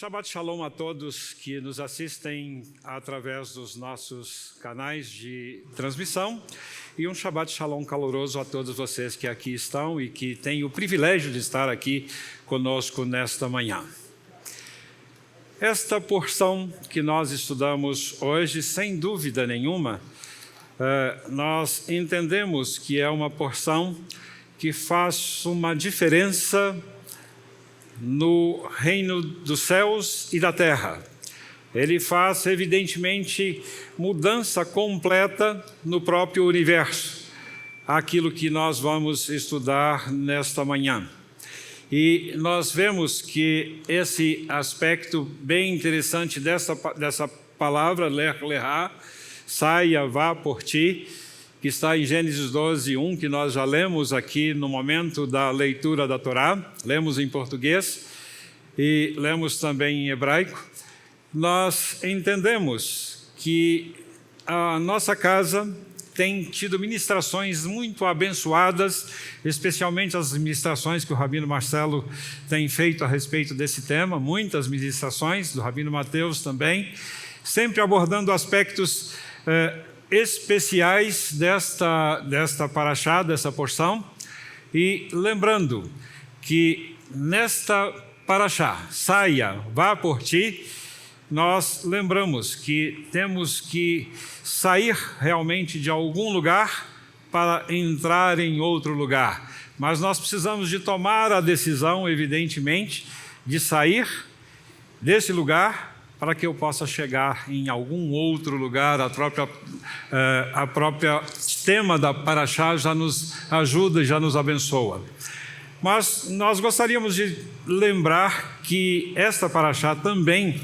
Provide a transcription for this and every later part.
Shabbat Shalom a todos que nos assistem através dos nossos canais de transmissão e um Shabbat Shalom caloroso a todos vocês que aqui estão e que têm o privilégio de estar aqui conosco nesta manhã. Esta porção que nós estudamos hoje, sem dúvida nenhuma, nós entendemos que é uma porção que faz uma diferença no reino dos céus e da terra. Ele faz, evidentemente, mudança completa no próprio universo, aquilo que nós vamos estudar nesta manhã. E nós vemos que esse aspecto bem interessante dessa palavra, ler-lehá, saia, vá por ti, que está em Gênesis 12, 1, que nós já lemos aqui no momento da leitura da Torá, lemos em português e lemos também em hebraico. Nós entendemos que a nossa casa tem tido ministrações muito abençoadas, especialmente as ministrações que o Rabino Marcelo tem feito a respeito desse tema, muitas ministrações, do Rabino Mateus também, sempre abordando aspectos especiais desta paraxá, dessa porção, e lembrando que nesta paraxá, saia, vá por ti, nós lembramos que temos que sair realmente de algum lugar para entrar em outro lugar, mas nós precisamos de tomar a decisão, evidentemente, de sair desse lugar para que eu possa chegar em algum outro lugar. A própria tema da paraxá já nos ajuda e já nos abençoa. Mas nós gostaríamos de lembrar que esta paraxá também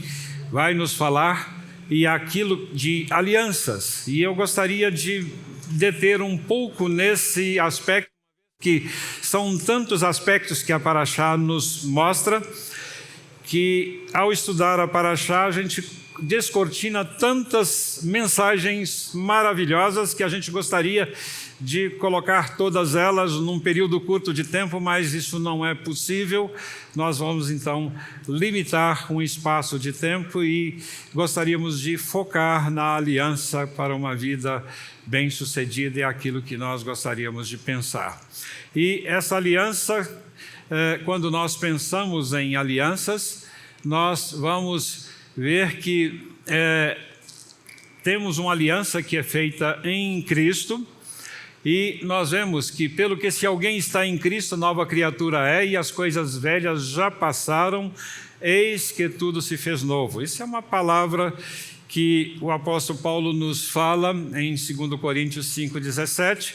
vai nos falar e aquilo de alianças. E eu gostaria de deter um pouco nesse aspecto, que são tantos aspectos que a paraxá nos mostra, que ao estudar a paraxá a gente descortina tantas mensagens maravilhosas que a gente gostaria de colocar todas elas num período curto de tempo, mas isso não é possível. Nós vamos então limitar um espaço de tempo e gostaríamos de focar na aliança para uma vida bem-sucedida, é aquilo que nós gostaríamos de pensar. E essa aliança, quando nós pensamos em alianças, nós vamos ver que temos uma aliança que é feita em Cristo, e nós vemos que, pelo que se alguém está em Cristo, nova criatura é, e as coisas velhas já passaram, eis que tudo se fez novo. Isso é uma palavra que o apóstolo Paulo nos fala em 2 Coríntios 5,17,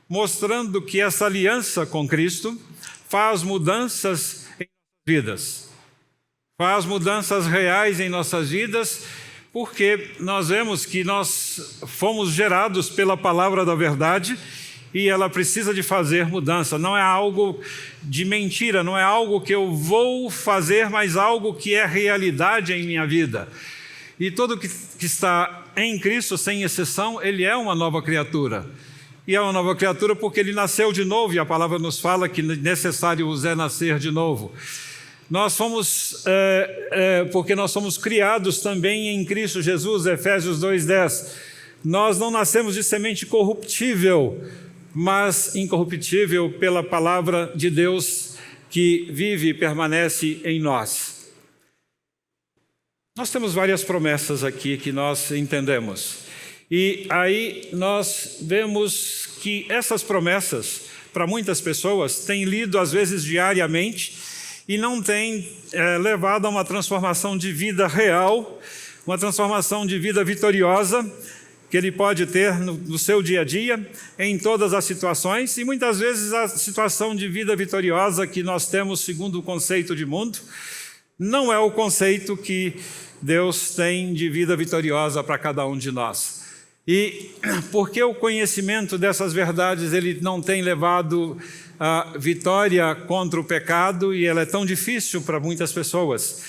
mostrando que essa aliança com Cristo faz mudanças em nossas vidas, faz mudanças reais em nossas vidas, porque nós vemos que nós fomos gerados pela palavra da verdade e ela precisa de fazer mudança. Não é algo de mentira, não é algo que eu vou fazer, mas algo que é realidade em minha vida. E todo que está em Cristo, sem exceção, ele é uma nova criatura. E é uma nova criatura porque ele nasceu de novo, e a palavra nos fala que necessário vos é nascer de novo. Nós fomos, porque nós somos criados também em Cristo Jesus, Efésios 2,10. Nós não nascemos de semente corruptível, mas incorruptível pela palavra de Deus que vive e permanece em nós. Nós temos várias promessas aqui que nós entendemos. E aí nós vemos que essas promessas, para muitas pessoas, têm lido às vezes diariamente e não têm levado a uma transformação de vida real, uma transformação de vida vitoriosa que ele pode ter no seu dia a dia, em todas as situações, e muitas vezes a situação de vida vitoriosa que nós temos segundo o conceito de mundo, não é o conceito que Deus tem de vida vitoriosa para cada um de nós. E porque o conhecimento dessas verdades ele não tem levado a vitória contra o pecado, e ela é tão difícil para muitas pessoas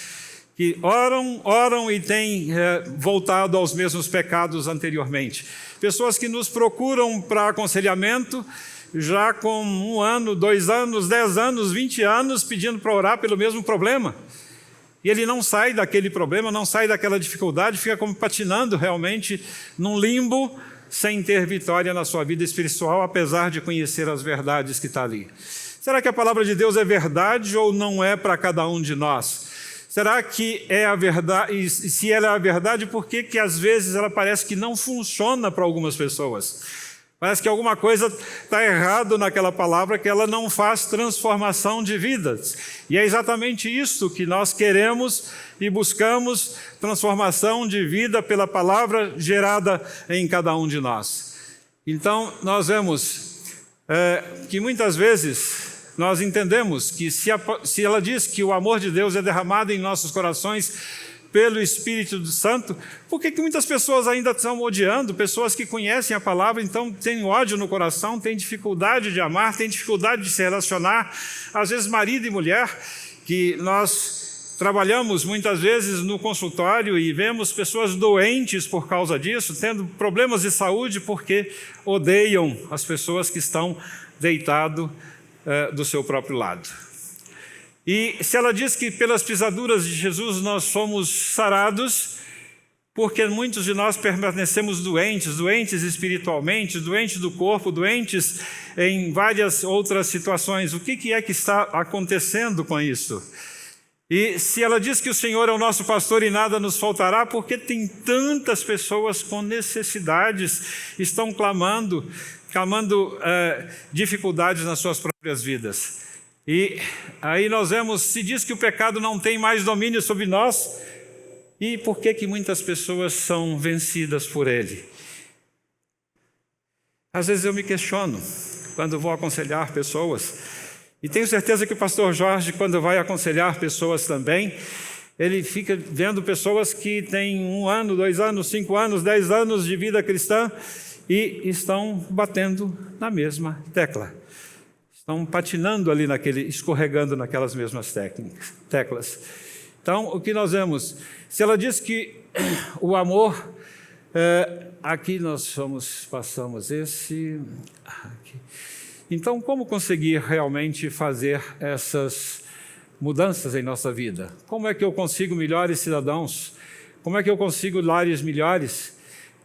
que oram e têm voltado aos mesmos pecados anteriormente. Pessoas que nos procuram para aconselhamento já com 1 ano, 2 anos, 10 anos, 20 anos, pedindo para orar pelo mesmo problema. E ele não sai daquele problema, não sai daquela dificuldade, fica como patinando realmente num limbo, sem ter vitória na sua vida espiritual, apesar de conhecer as verdades que está ali. Será que a palavra de Deus é verdade ou não é para cada um de nós? Será que é a verdade? E se ela é a verdade, por que às vezes ela parece que não funciona para algumas pessoas? Parece que alguma coisa está errado naquela palavra, que ela não faz transformação de vidas. E é exatamente isso que nós queremos e buscamos, transformação de vida pela palavra gerada em cada um de nós. Então, nós vemos que muitas vezes nós entendemos que se ela diz que o amor de Deus é derramado em nossos corações pelo Espírito Santo, por que muitas pessoas ainda estão odiando? Pessoas que conhecem a palavra, então têm ódio no coração, têm dificuldade de amar, têm dificuldade de se relacionar. Às vezes marido e mulher, que nós trabalhamos muitas vezes no consultório e vemos pessoas doentes por causa disso, tendo problemas de saúde porque odeiam as pessoas que estão deitadas do seu próprio lado. E se ela diz que pelas pisaduras de Jesus nós somos sarados, porque muitos de nós permanecemos doentes espiritualmente, doentes do corpo, doentes em várias outras situações. O que é que está acontecendo com isso? E se ela diz que o Senhor é o nosso pastor e nada nos faltará, porque tem tantas pessoas com necessidades, estão clamando dificuldades nas suas próprias vidas. E aí nós vemos, se diz que o pecado não tem mais domínio sobre nós, e por que muitas pessoas são vencidas por ele? Às vezes eu me questiono, quando vou aconselhar pessoas, e tenho certeza que o pastor Jorge, quando vai aconselhar pessoas também, ele fica vendo pessoas que têm 1 ano, 2 anos, 5 anos, 10 anos de vida cristã, e estão batendo na mesma tecla. Estão patinando ali escorregando naquelas mesmas teclas. Então, o que nós vemos? Se ela diz que o amor, aqui nós passamos esse. Aqui. Então, como conseguir realmente fazer essas mudanças em nossa vida? Como é que eu consigo melhores cidadãos? Como é que eu consigo lares melhores?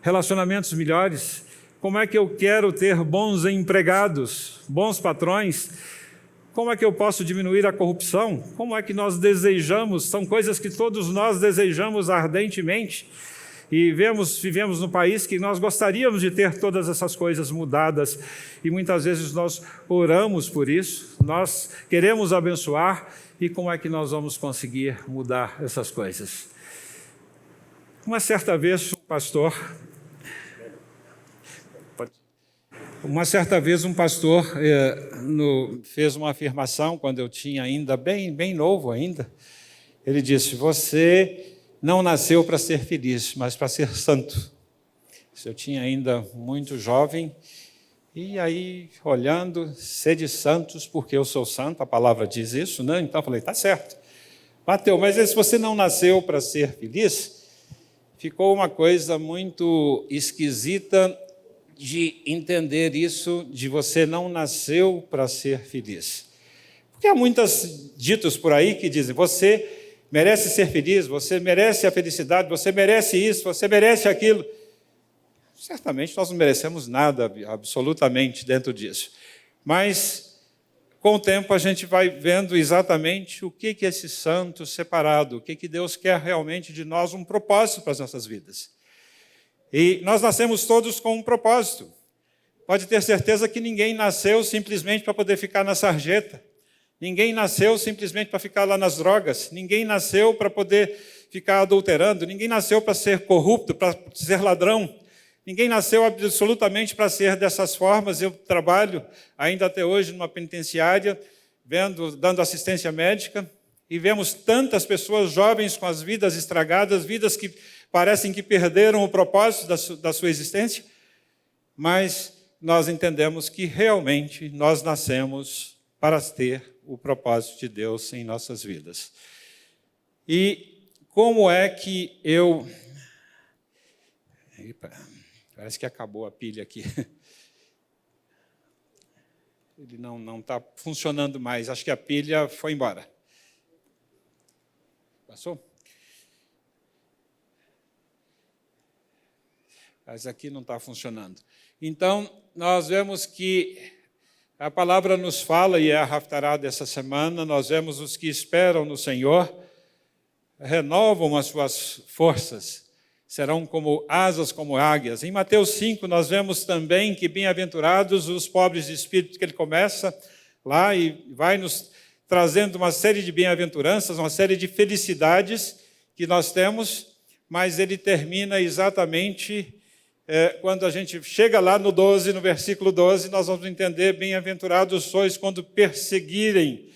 Relacionamentos melhores? Como é que eu quero ter bons empregados, bons patrões? Como é que eu posso diminuir a corrupção? Como é que nós desejamos? São coisas que todos nós desejamos ardentemente. E vivemos num país que nós gostaríamos de ter todas essas coisas mudadas. E muitas vezes nós oramos por isso, nós queremos abençoar. E como é que nós vamos conseguir mudar essas coisas? Uma certa vez, um pastor fez uma afirmação, quando eu tinha ainda, bem novo ainda. Ele disse: você não nasceu para ser feliz, mas para ser santo. Eu tinha ainda muito jovem, e aí, olhando, sede santos, porque eu sou santo, a palavra diz isso, né? Então eu falei, está certo. Bateu, mas se você não nasceu para ser feliz, ficou uma coisa muito esquisita de entender isso, de você não nasceu para ser feliz. Porque há muitos ditos por aí que dizem, você merece ser feliz, você merece a felicidade, você merece isso, você merece aquilo. Certamente nós não merecemos nada, absolutamente, dentro disso. Mas, com o tempo, a gente vai vendo exatamente o que é esse santo separado, o que Deus quer realmente de nós, um propósito para as nossas vidas. E nós nascemos todos com um propósito. Pode ter certeza que ninguém nasceu simplesmente para poder ficar na sarjeta. Ninguém nasceu simplesmente para ficar lá nas drogas. Ninguém nasceu para poder ficar adulterando. Ninguém nasceu para ser corrupto, para ser ladrão. Ninguém nasceu absolutamente para ser dessas formas. Eu trabalho ainda até hoje numa penitenciária, dando assistência médica, e vemos tantas pessoas jovens com as vidas estragadas, vidas que parecem que perderam o propósito da sua existência, mas nós entendemos que realmente nós nascemos para ter o propósito de Deus em nossas vidas. E como é que eu... Epa, parece que acabou a pilha aqui. Ele não está funcionando mais, acho que a pilha foi embora. Passou? Mas aqui não está funcionando. Então, nós vemos que a palavra nos fala, e é a Haftará dessa semana, nós vemos os que esperam no Senhor, renovam as suas forças, serão como asas, como águias. Em Mateus 5, nós vemos também que bem-aventurados os pobres de espírito, que ele começa lá e vai nos trazendo uma série de bem-aventuranças, uma série de felicidades que nós temos, mas ele termina exatamente quando a gente chega lá no 12, no versículo 12, nós vamos entender: bem-aventurados sois quando perseguindo,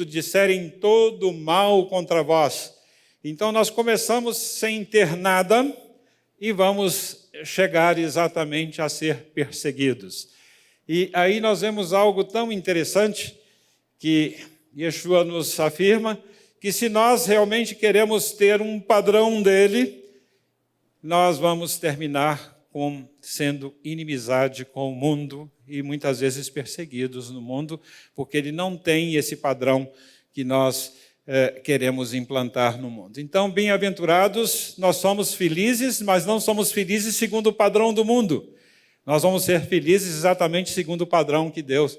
disserem todo mal contra vós. Então nós começamos sem ter nada e vamos chegar exatamente a ser perseguidos. E aí nós vemos algo tão interessante que Yeshua nos afirma, que se nós realmente queremos ter um padrão dele, nós vamos terminar sendo inimizade com o mundo e muitas vezes perseguidos no mundo, porque ele não tem esse padrão que nós queremos implantar no mundo. Então, bem-aventurados, nós somos felizes, mas não somos felizes segundo o padrão do mundo. Nós vamos ser felizes exatamente segundo o padrão que Deus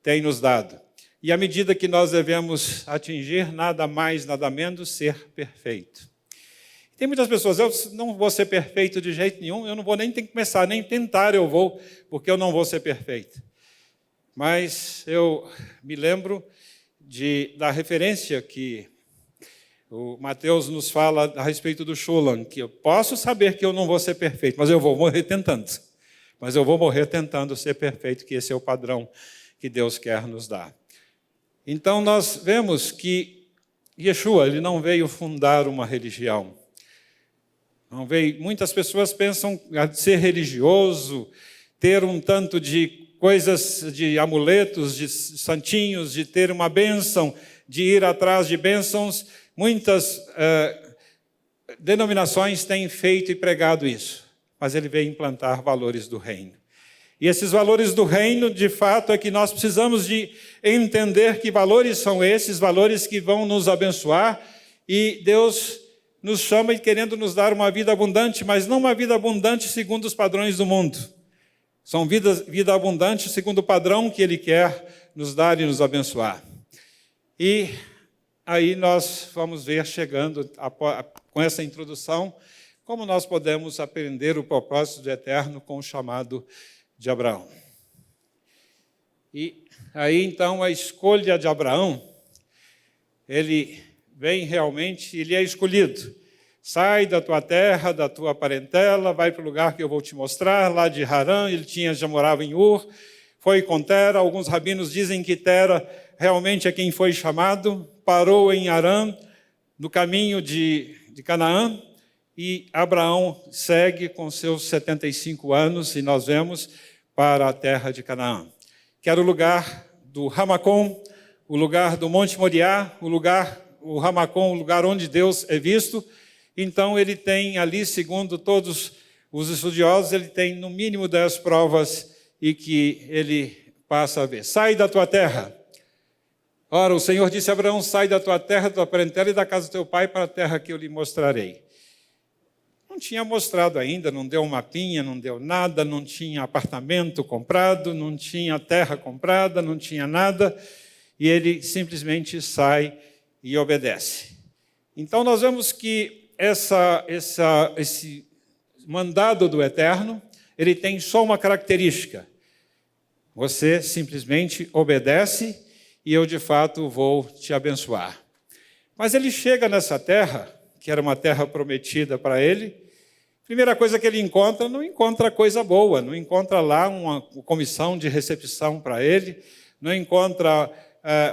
tem nos dado. E à medida que nós devemos atingir, nada mais, nada menos, ser perfeito. Tem muitas pessoas: eu não vou ser perfeito de jeito nenhum, eu não vou nem ter que começar, nem tentar eu vou, porque eu não vou ser perfeito. Mas eu me lembro da referência que o Mateus nos fala a respeito do Shulam, que eu posso saber que eu não vou ser perfeito, mas eu vou morrer tentando. Mas eu vou morrer tentando ser perfeito, que esse é o padrão que Deus quer nos dar. Então nós vemos que Yeshua, ele não veio fundar uma religião. Não veio. Muitas pessoas pensam ser religioso, ter um tanto de coisas, de amuletos, de santinhos, de ter uma bênção, de ir atrás de bênçãos. Muitas denominações têm feito e pregado isso, mas ele veio implantar valores do reino. E esses valores do reino, de fato, é que nós precisamos de entender que valores são esses, valores que vão nos abençoar, e Deus nos chama e querendo nos dar uma vida abundante, mas não uma vida abundante segundo os padrões do mundo. São vida abundante segundo o padrão que Ele quer nos dar e nos abençoar. E aí nós vamos ver, chegando com essa introdução, como nós podemos aprender o propósito do Eterno com o chamado de Abraão. E aí, então, a escolha de Abraão, ele vem realmente, ele é escolhido. Sai da tua terra, da tua parentela, vai para o lugar que eu vou te mostrar, lá de Harã. Ele já morava em Ur, foi com Tera. Alguns rabinos dizem que Tera realmente é quem foi chamado, parou em Harã, no caminho de Canaã, e Abraão segue com seus 75 anos, e nós vemos para a terra de Canaã, que era o lugar do Ramacom, o lugar do Monte Moriá, o Ramacom, o lugar onde Deus é visto. Então ele tem ali, segundo todos os estudiosos, ele tem no mínimo 10 provas e que ele passa a ver. Sai da tua terra. Ora, o Senhor disse a Abraão: sai da tua terra, da tua parentela e da casa do teu pai para a terra que eu lhe mostrarei. Não tinha mostrado ainda, não deu um mapinha, não deu nada, não tinha apartamento comprado, não tinha terra comprada, não tinha nada, e ele simplesmente sai e obedece. Então nós vemos que esse mandado do Eterno, ele tem só uma característica: você simplesmente obedece e eu de fato vou te abençoar. Mas ele chega nessa terra, que era uma terra prometida para ele. Primeira coisa que ele encontra, não encontra coisa boa, não encontra lá uma comissão de recepção para ele, não encontra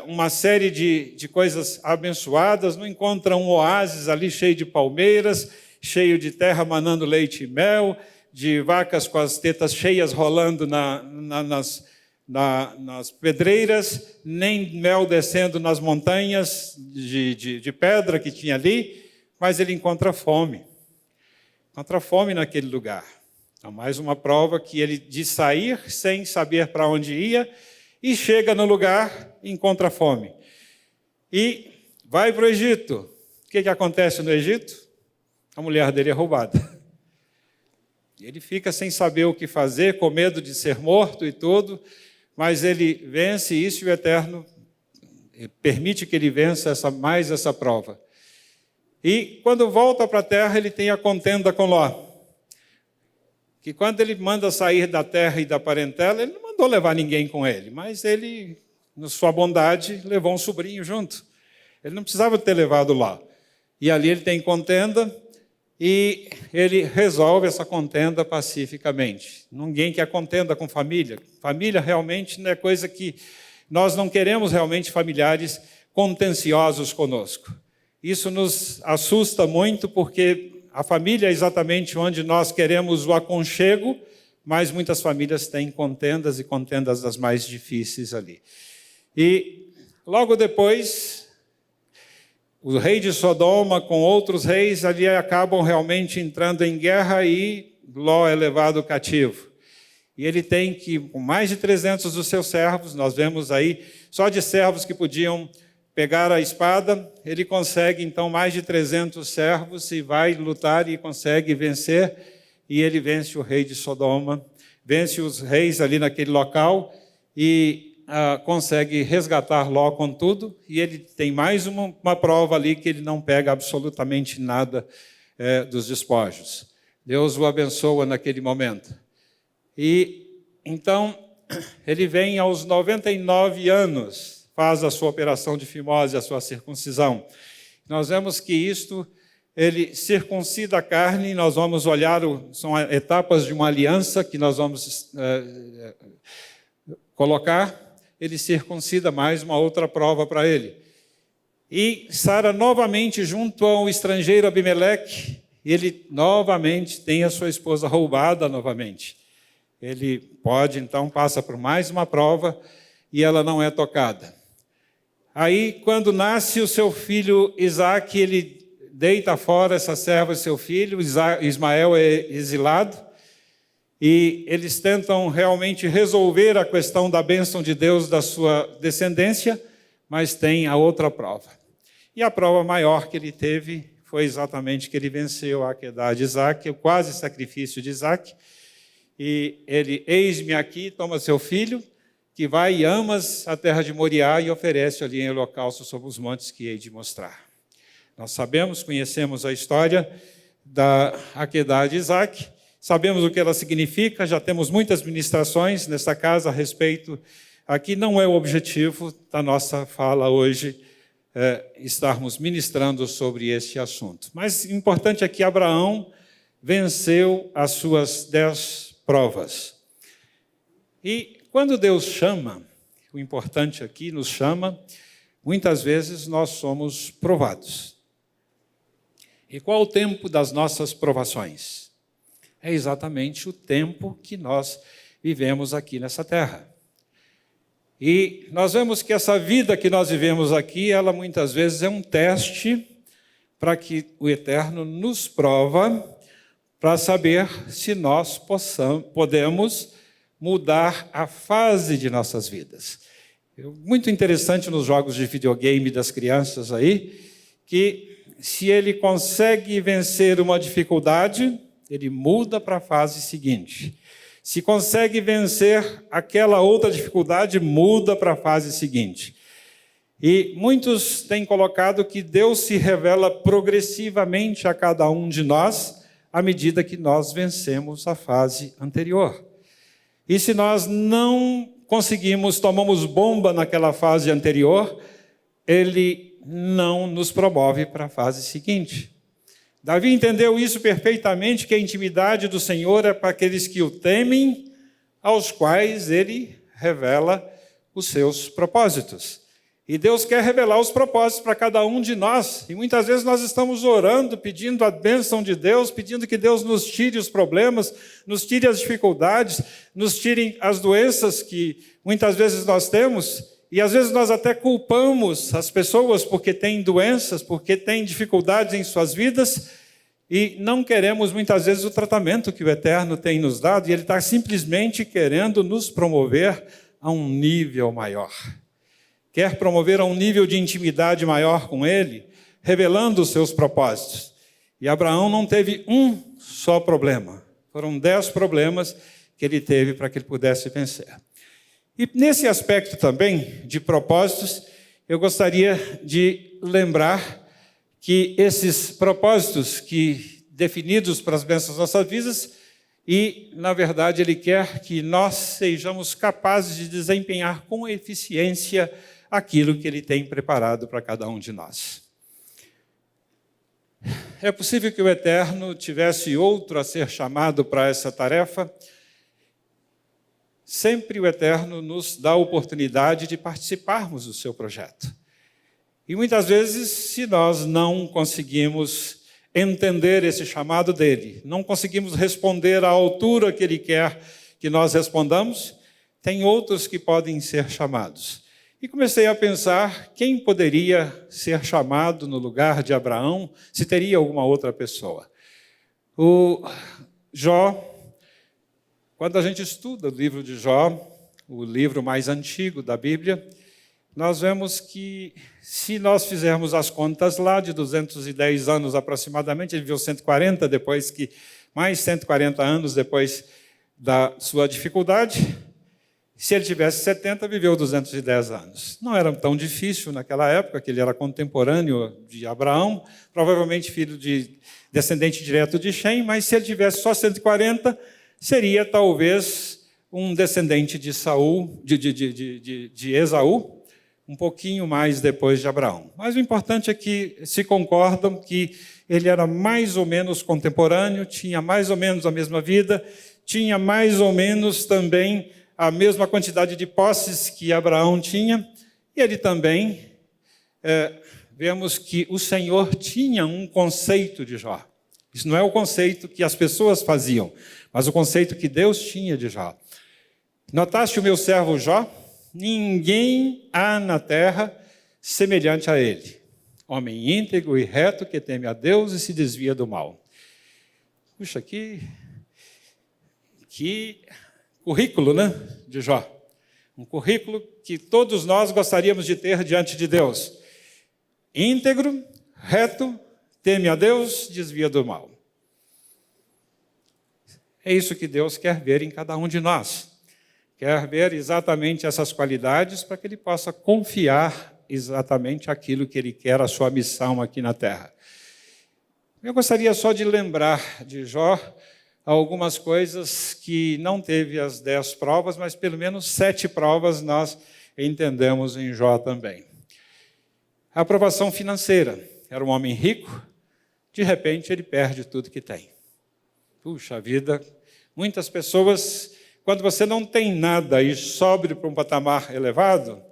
uma série de coisas abençoadas, não encontra um oásis ali cheio de palmeiras, cheio de terra manando leite e mel, de vacas com as tetas cheias rolando nas pedreiras, nem mel descendo nas montanhas de pedra que tinha ali, mas ele encontra fome. Encontra fome naquele lugar. Então, mais uma prova que ele de sair sem saber para onde ia e chega no lugar e encontra fome. E vai para o Egito. que acontece no Egito? A mulher dele é roubada. Ele fica sem saber o que fazer, com medo de ser morto e tudo, mas ele vence isso e o Eterno permite que ele vença mais essa prova. E quando volta para a terra, ele tem a contenda com Ló. Que quando ele manda sair da terra e da parentela, ele não mandou levar ninguém com ele, mas ele, na sua bondade, levou um sobrinho junto. Ele não precisava ter levado lá. E ali ele tem contenda e ele resolve essa contenda pacificamente. Ninguém quer contenda com família. Família realmente não é coisa que nós não queremos realmente familiares contenciosos conosco. Isso nos assusta muito porque a família é exatamente onde nós queremos o aconchego, mas muitas famílias têm contendas e contendas das mais difíceis ali. E logo depois, o rei de Sodoma com outros reis ali acabam realmente entrando em guerra e Ló é levado cativo. E ele tem que, com mais de 300 dos seus servos, nós vemos aí, só de servos que podiam pegar a espada, ele consegue então mais de 300 servos e vai lutar e consegue vencer. E ele vence o rei de Sodoma, vence os reis ali naquele local e consegue resgatar Ló com tudo. E ele tem mais uma prova ali que ele não pega absolutamente nada dos despojos. Deus o abençoa naquele momento. E então ele vem aos 99 anos, faz a sua operação de fimose, a sua circuncisão. Nós vemos que isto, ele circuncida a carne, nós vamos olhar, são etapas de uma aliança que nós vamos colocar, ele circuncida mais uma outra prova para ele. E Sara novamente junto ao estrangeiro Abimeleque, ele novamente tem a sua esposa roubada novamente. Ele pode, então, passa por mais uma prova e ela não é tocada. Aí, quando nasce o seu filho Isaque, ele deita fora essa serva e seu filho, Ismael é exilado, e eles tentam realmente resolver a questão da bênção de Deus da sua descendência, mas tem a outra prova. E a prova maior que ele teve foi exatamente que ele venceu a Akedah de Isaque, o quase sacrifício de Isaque, e ele, eis-me aqui, toma seu filho, que vai e amas a terra de Moriá e oferece ali em holocausto sobre os montes que hei de mostrar. Nós sabemos, conhecemos a história da Akedah de Isaque, sabemos o que ela significa, já temos muitas ministrações nesta casa a respeito. Aqui não é o objetivo da nossa fala hoje, estarmos ministrando sobre este assunto. Mas importante é que Abraão venceu as suas 10 provas. E quando Deus chama, o importante aqui nos chama, muitas vezes nós somos provados. E qual o tempo das nossas provações? É exatamente o tempo que nós vivemos aqui nessa terra. E nós vemos que essa vida que nós vivemos aqui, ela muitas vezes é um teste para que o Eterno nos prova, para saber se nós podemos mudar a fase de nossas vidas. Muito interessante nos jogos de videogame das crianças aí, que se ele consegue vencer uma dificuldade, ele muda para a fase seguinte. Se consegue vencer aquela outra dificuldade, muda para a fase seguinte. E muitos têm colocado que Deus se revela progressivamente a cada um de nós, à medida que nós vencemos a fase anterior. E se nós não conseguimos, tomamos bomba naquela fase anterior, ele não nos promove para a fase seguinte. Davi entendeu isso perfeitamente, que a intimidade do Senhor é para aqueles que o temem, aos quais ele revela os seus propósitos. E Deus quer revelar os propósitos para cada um de nós. E muitas vezes nós estamos orando, pedindo a bênção de Deus, pedindo que Deus nos tire os problemas, nos tire as dificuldades, nos tire as doenças que muitas vezes nós temos. E às vezes nós até culpamos as pessoas porque têm doenças, porque têm dificuldades em suas vidas, e não queremos muitas vezes o tratamento que o Eterno tem nos dado, e Ele está simplesmente querendo nos promover a um nível maior. Quer promover a um nível de intimidade maior com Ele, revelando os seus propósitos. E Abraão não teve um só problema. Foram 10 problemas que ele teve para que ele pudesse vencer. E nesse aspecto também de propósitos, eu gostaria de lembrar que esses propósitos definidos para as bênçãos das nossas vidas, e, na verdade, Ele quer que nós sejamos capazes de desempenhar com eficiência aquilo que Ele tem preparado para cada um de nós. É possível que o Eterno tivesse outro a ser chamado para essa tarefa. Sempre o Eterno nos dá a oportunidade de participarmos do seu projeto. E muitas vezes, se nós não conseguimos entender esse chamado dele, não conseguimos responder à altura que ele quer que nós respondamos, tem outros que podem ser chamados. E comecei a pensar quem poderia ser chamado no lugar de Abraão, se teria alguma outra pessoa. O Jó, quando a gente estuda o livro de Jó, o livro mais antigo da Bíblia, nós vemos que, se nós fizermos as contas lá de 210 anos aproximadamente, ele viveu 140, mais 140 anos depois da sua dificuldade. Se ele tivesse 70, viveu 210 anos. Não era tão difícil naquela época, que ele era contemporâneo de Abraão, provavelmente filho de descendente direto de Shem, mas se ele tivesse só 140, seria talvez um descendente de Saul, de Esaú, um pouquinho mais depois de Abraão. Mas o importante é que se concordam que ele era mais ou menos contemporâneo, tinha mais ou menos a mesma vida, tinha mais ou menos também a mesma quantidade de posses que Abraão tinha, e ele também, vemos que o Senhor tinha um conceito de Jó. Isso não é o conceito que as pessoas faziam, mas o conceito que Deus tinha de Jó. Notaste o meu servo Jó? Ninguém há na terra semelhante a ele. Homem íntegro e reto que teme a Deus e se desvia do mal. Puxa, que currículo, né, de Jó. Um currículo que todos nós gostaríamos de ter diante de Deus. Íntegro, reto, teme a Deus, desvia do mal. É isso que Deus quer ver em cada um de nós. Quer ver exatamente essas qualidades para que ele possa confiar exatamente aquilo que ele quer, a sua missão aqui na terra. Eu gostaria só de lembrar de Jó algumas coisas que não teve as 10 provas, mas pelo menos 7 provas nós entendemos em Jó também. A aprovação financeira. Era um homem rico, de repente ele perde tudo que tem. Puxa vida, muitas pessoas, quando você não tem nada e sobe para um patamar elevado,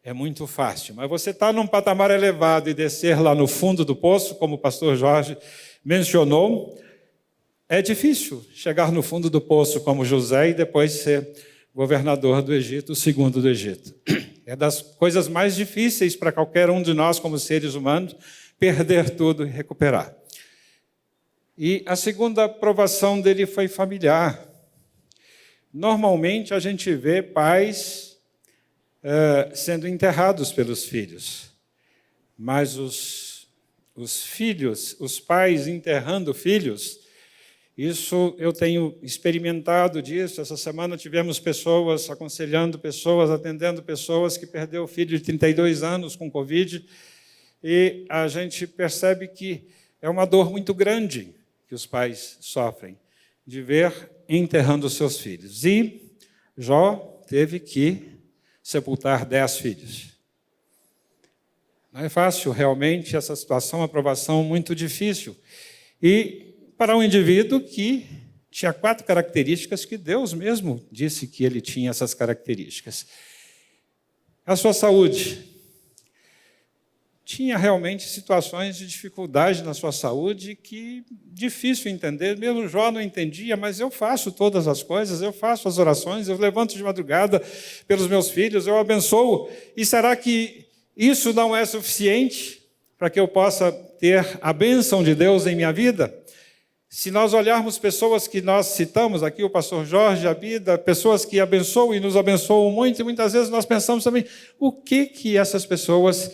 é muito fácil. Mas você está num patamar elevado e descer lá no fundo do poço, como o pastor Jorge mencionou, é difícil chegar no fundo do poço como José e depois ser governador do Egito, o segundo do Egito. É das coisas mais difíceis para qualquer um de nós, como seres humanos, perder tudo e recuperar. E a segunda provação dele foi familiar. Normalmente a gente vê pais sendo enterrados pelos filhos, mas os filhos, os pais enterrando filhos, isso eu tenho experimentado disso. Essa semana tivemos pessoas aconselhando pessoas, atendendo pessoas que perderam o filho de 32 anos com Covid, e a gente percebe que é uma dor muito grande que os pais sofrem de ver enterrando os seus filhos. E Jó teve que sepultar 10 filhos. Não é fácil, realmente, essa situação, uma provação muito difícil. E para um indivíduo que tinha 4 características que Deus mesmo disse que ele tinha essas características. A sua saúde. Tinha realmente situações de dificuldade na sua saúde que difícil entender. Mesmo Jó não entendia, mas eu faço todas as coisas, eu faço as orações, eu levanto de madrugada pelos meus filhos, eu abençoo. E será que isso não é suficiente para que eu possa ter a bênção de Deus em minha vida? Se nós olharmos pessoas que nós citamos aqui, o pastor Jorge, a Bida, pessoas que abençoam e nos abençoam muito, e muitas vezes nós pensamos também, o que essas pessoas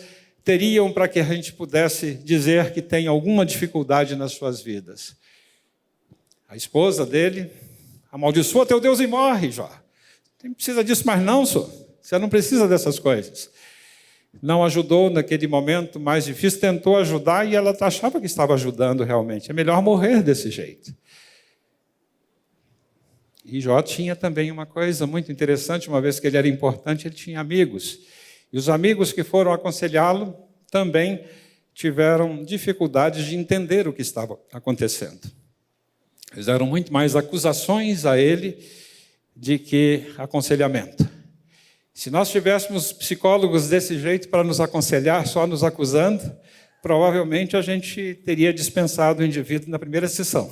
teriam para que a gente pudesse dizer que tem alguma dificuldade nas suas vidas? A esposa dele: amaldiçoa teu Deus e morre, Jó. Não precisa disso mais não, senhor. Você não precisa dessas coisas. Não ajudou naquele momento mais difícil, tentou ajudar e ela achava que estava ajudando realmente. É melhor morrer desse jeito. E Jó tinha também uma coisa muito interessante: uma vez que ele era importante, ele tinha amigos. E os amigos que foram aconselhá-lo também tiveram dificuldades de entender o que estava acontecendo. Fizeram muito mais acusações a ele de que aconselhamento. Se nós tivéssemos psicólogos desse jeito para nos aconselhar, só nos acusando, provavelmente a gente teria dispensado o indivíduo na primeira sessão.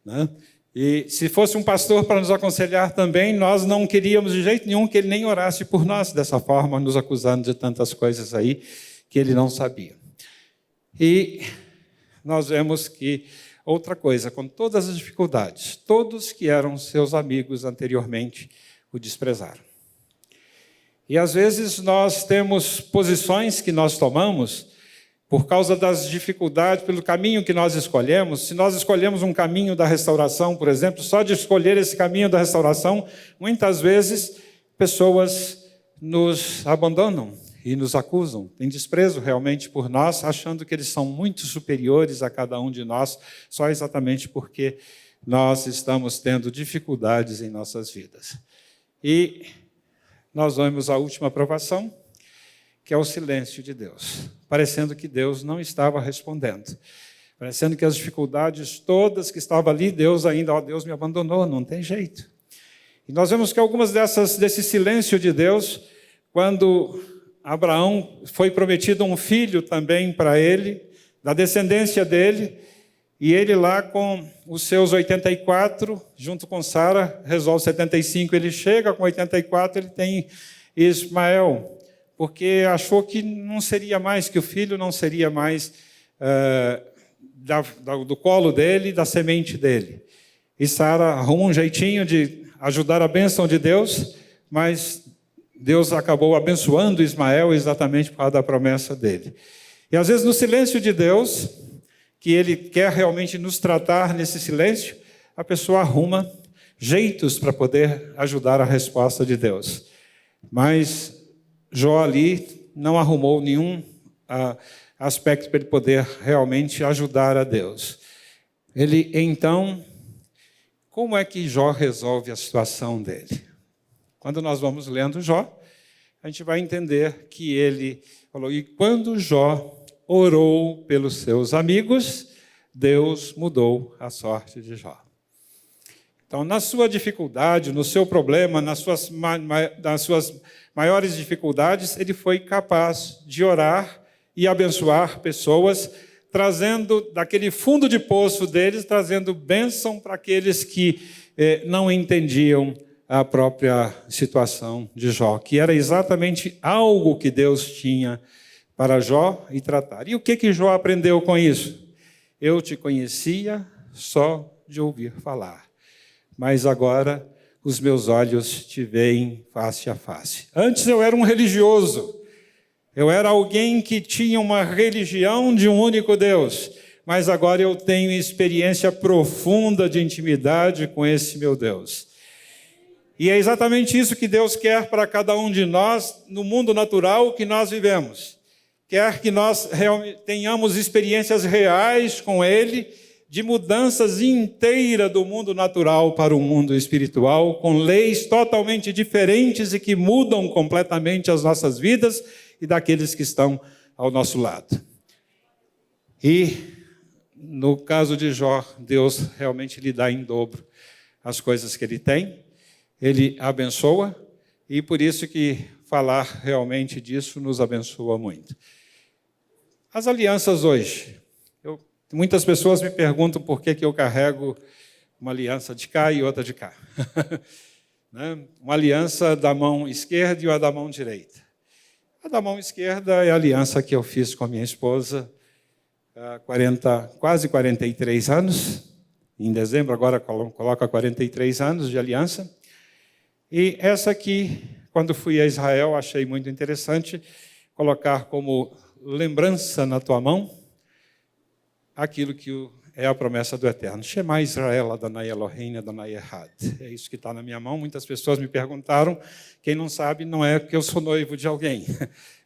Né? E se fosse um pastor para nos aconselhar também, nós não queríamos de jeito nenhum que ele nem orasse por nós dessa forma, nos acusando de tantas coisas aí que ele não sabia. E nós vemos que, outra coisa, com todas as dificuldades, todos que eram seus amigos anteriormente o desprezaram. E às vezes nós temos posições que nós tomamos por causa das dificuldades, pelo caminho que nós escolhemos. Se nós escolhemos um caminho da restauração, por exemplo, só de escolher esse caminho da restauração, muitas vezes pessoas nos abandonam e nos acusam, têm desprezo realmente por nós, achando que eles são muito superiores a cada um de nós, só exatamente porque nós estamos tendo dificuldades em nossas vidas. E nós vamos à última provação, que é o silêncio de Deus, parecendo que Deus não estava respondendo, parecendo que as dificuldades todas que estavam ali, Deus ainda, Deus me abandonou, não tem jeito. E nós vemos que algumas desse silêncio de Deus, quando Abraão foi prometido um filho também para ele, da descendência dele, e ele lá com os seus 84, junto com Sara, resolve 75, ele chega com 84, ele tem Ismael, porque achou que não seria mais, que o filho não seria mais do colo dele, da semente dele. E Sara arruma um jeitinho de ajudar a bênção de Deus, mas Deus acabou abençoando Ismael exatamente por causa da promessa dele. E às vezes no silêncio de Deus, que Ele quer realmente nos tratar nesse silêncio, a pessoa arruma jeitos para poder ajudar a resposta de Deus. Mas Jó ali não arrumou nenhum aspecto para ele poder realmente ajudar a Deus. Ele, então, como é que Jó resolve a situação dele? Quando nós vamos lendo Jó, a gente vai entender que ele falou: e quando Jó orou pelos seus amigos, Deus mudou a sorte de Jó. Então, na sua dificuldade, no seu problema, nas suas maiores dificuldades, ele foi capaz de orar e abençoar pessoas, trazendo daquele fundo de poço deles, trazendo bênção para aqueles que não entendiam a própria situação de Jó, que era exatamente algo que Deus tinha para Jó e tratar. E o que Jó aprendeu com isso? Eu te conhecia só de ouvir falar, mas agora os meus olhos te veem face a face. Antes eu era um religioso, eu era alguém que tinha uma religião de um único Deus, mas agora eu tenho experiência profunda de intimidade com esse meu Deus. E é exatamente isso que Deus quer para cada um de nós no mundo natural que nós vivemos. Quer que nós tenhamos experiências reais com Ele, de mudanças inteiras do mundo natural para o mundo espiritual, com leis totalmente diferentes e que mudam completamente as nossas vidas e daqueles que estão ao nosso lado. E, no caso de Jó, Deus realmente lhe dá em dobro as coisas que ele tem, ele abençoa, e por isso que falar realmente disso nos abençoa muito. As alianças hoje. Muitas pessoas me perguntam por que eu carrego uma aliança de cá e outra de cá. Né? Uma aliança da mão esquerda e uma da mão direita. A da mão esquerda é a aliança que eu fiz com a minha esposa há quase 43 anos. Em dezembro, agora coloca 43 anos de aliança. E essa aqui, quando fui a Israel, achei muito interessante colocar como lembrança na tua mão aquilo que é a promessa do Eterno. Shema Israel Adonai Eloheinu Adonai Echad. É isso que está na minha mão. Muitas pessoas me perguntaram. Quem não sabe, não é que eu sou noivo de alguém.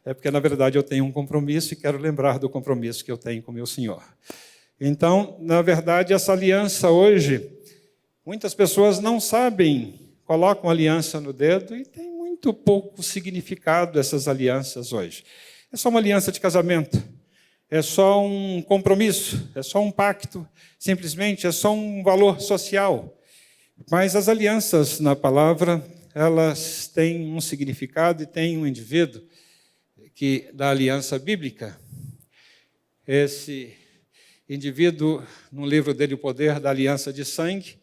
É porque, na verdade, eu tenho um compromisso e quero lembrar do compromisso que eu tenho com meu Senhor. Então, na verdade, essa aliança hoje, muitas pessoas não sabem, colocam aliança no dedo e tem muito pouco significado essas alianças hoje. É só uma aliança de casamento. É só um compromisso, é só um pacto, simplesmente é só um valor social. Mas as alianças na palavra, elas têm um significado e tem um indivíduo que da aliança bíblica. Esse indivíduo, no livro dele, O Poder da Aliança de Sangue,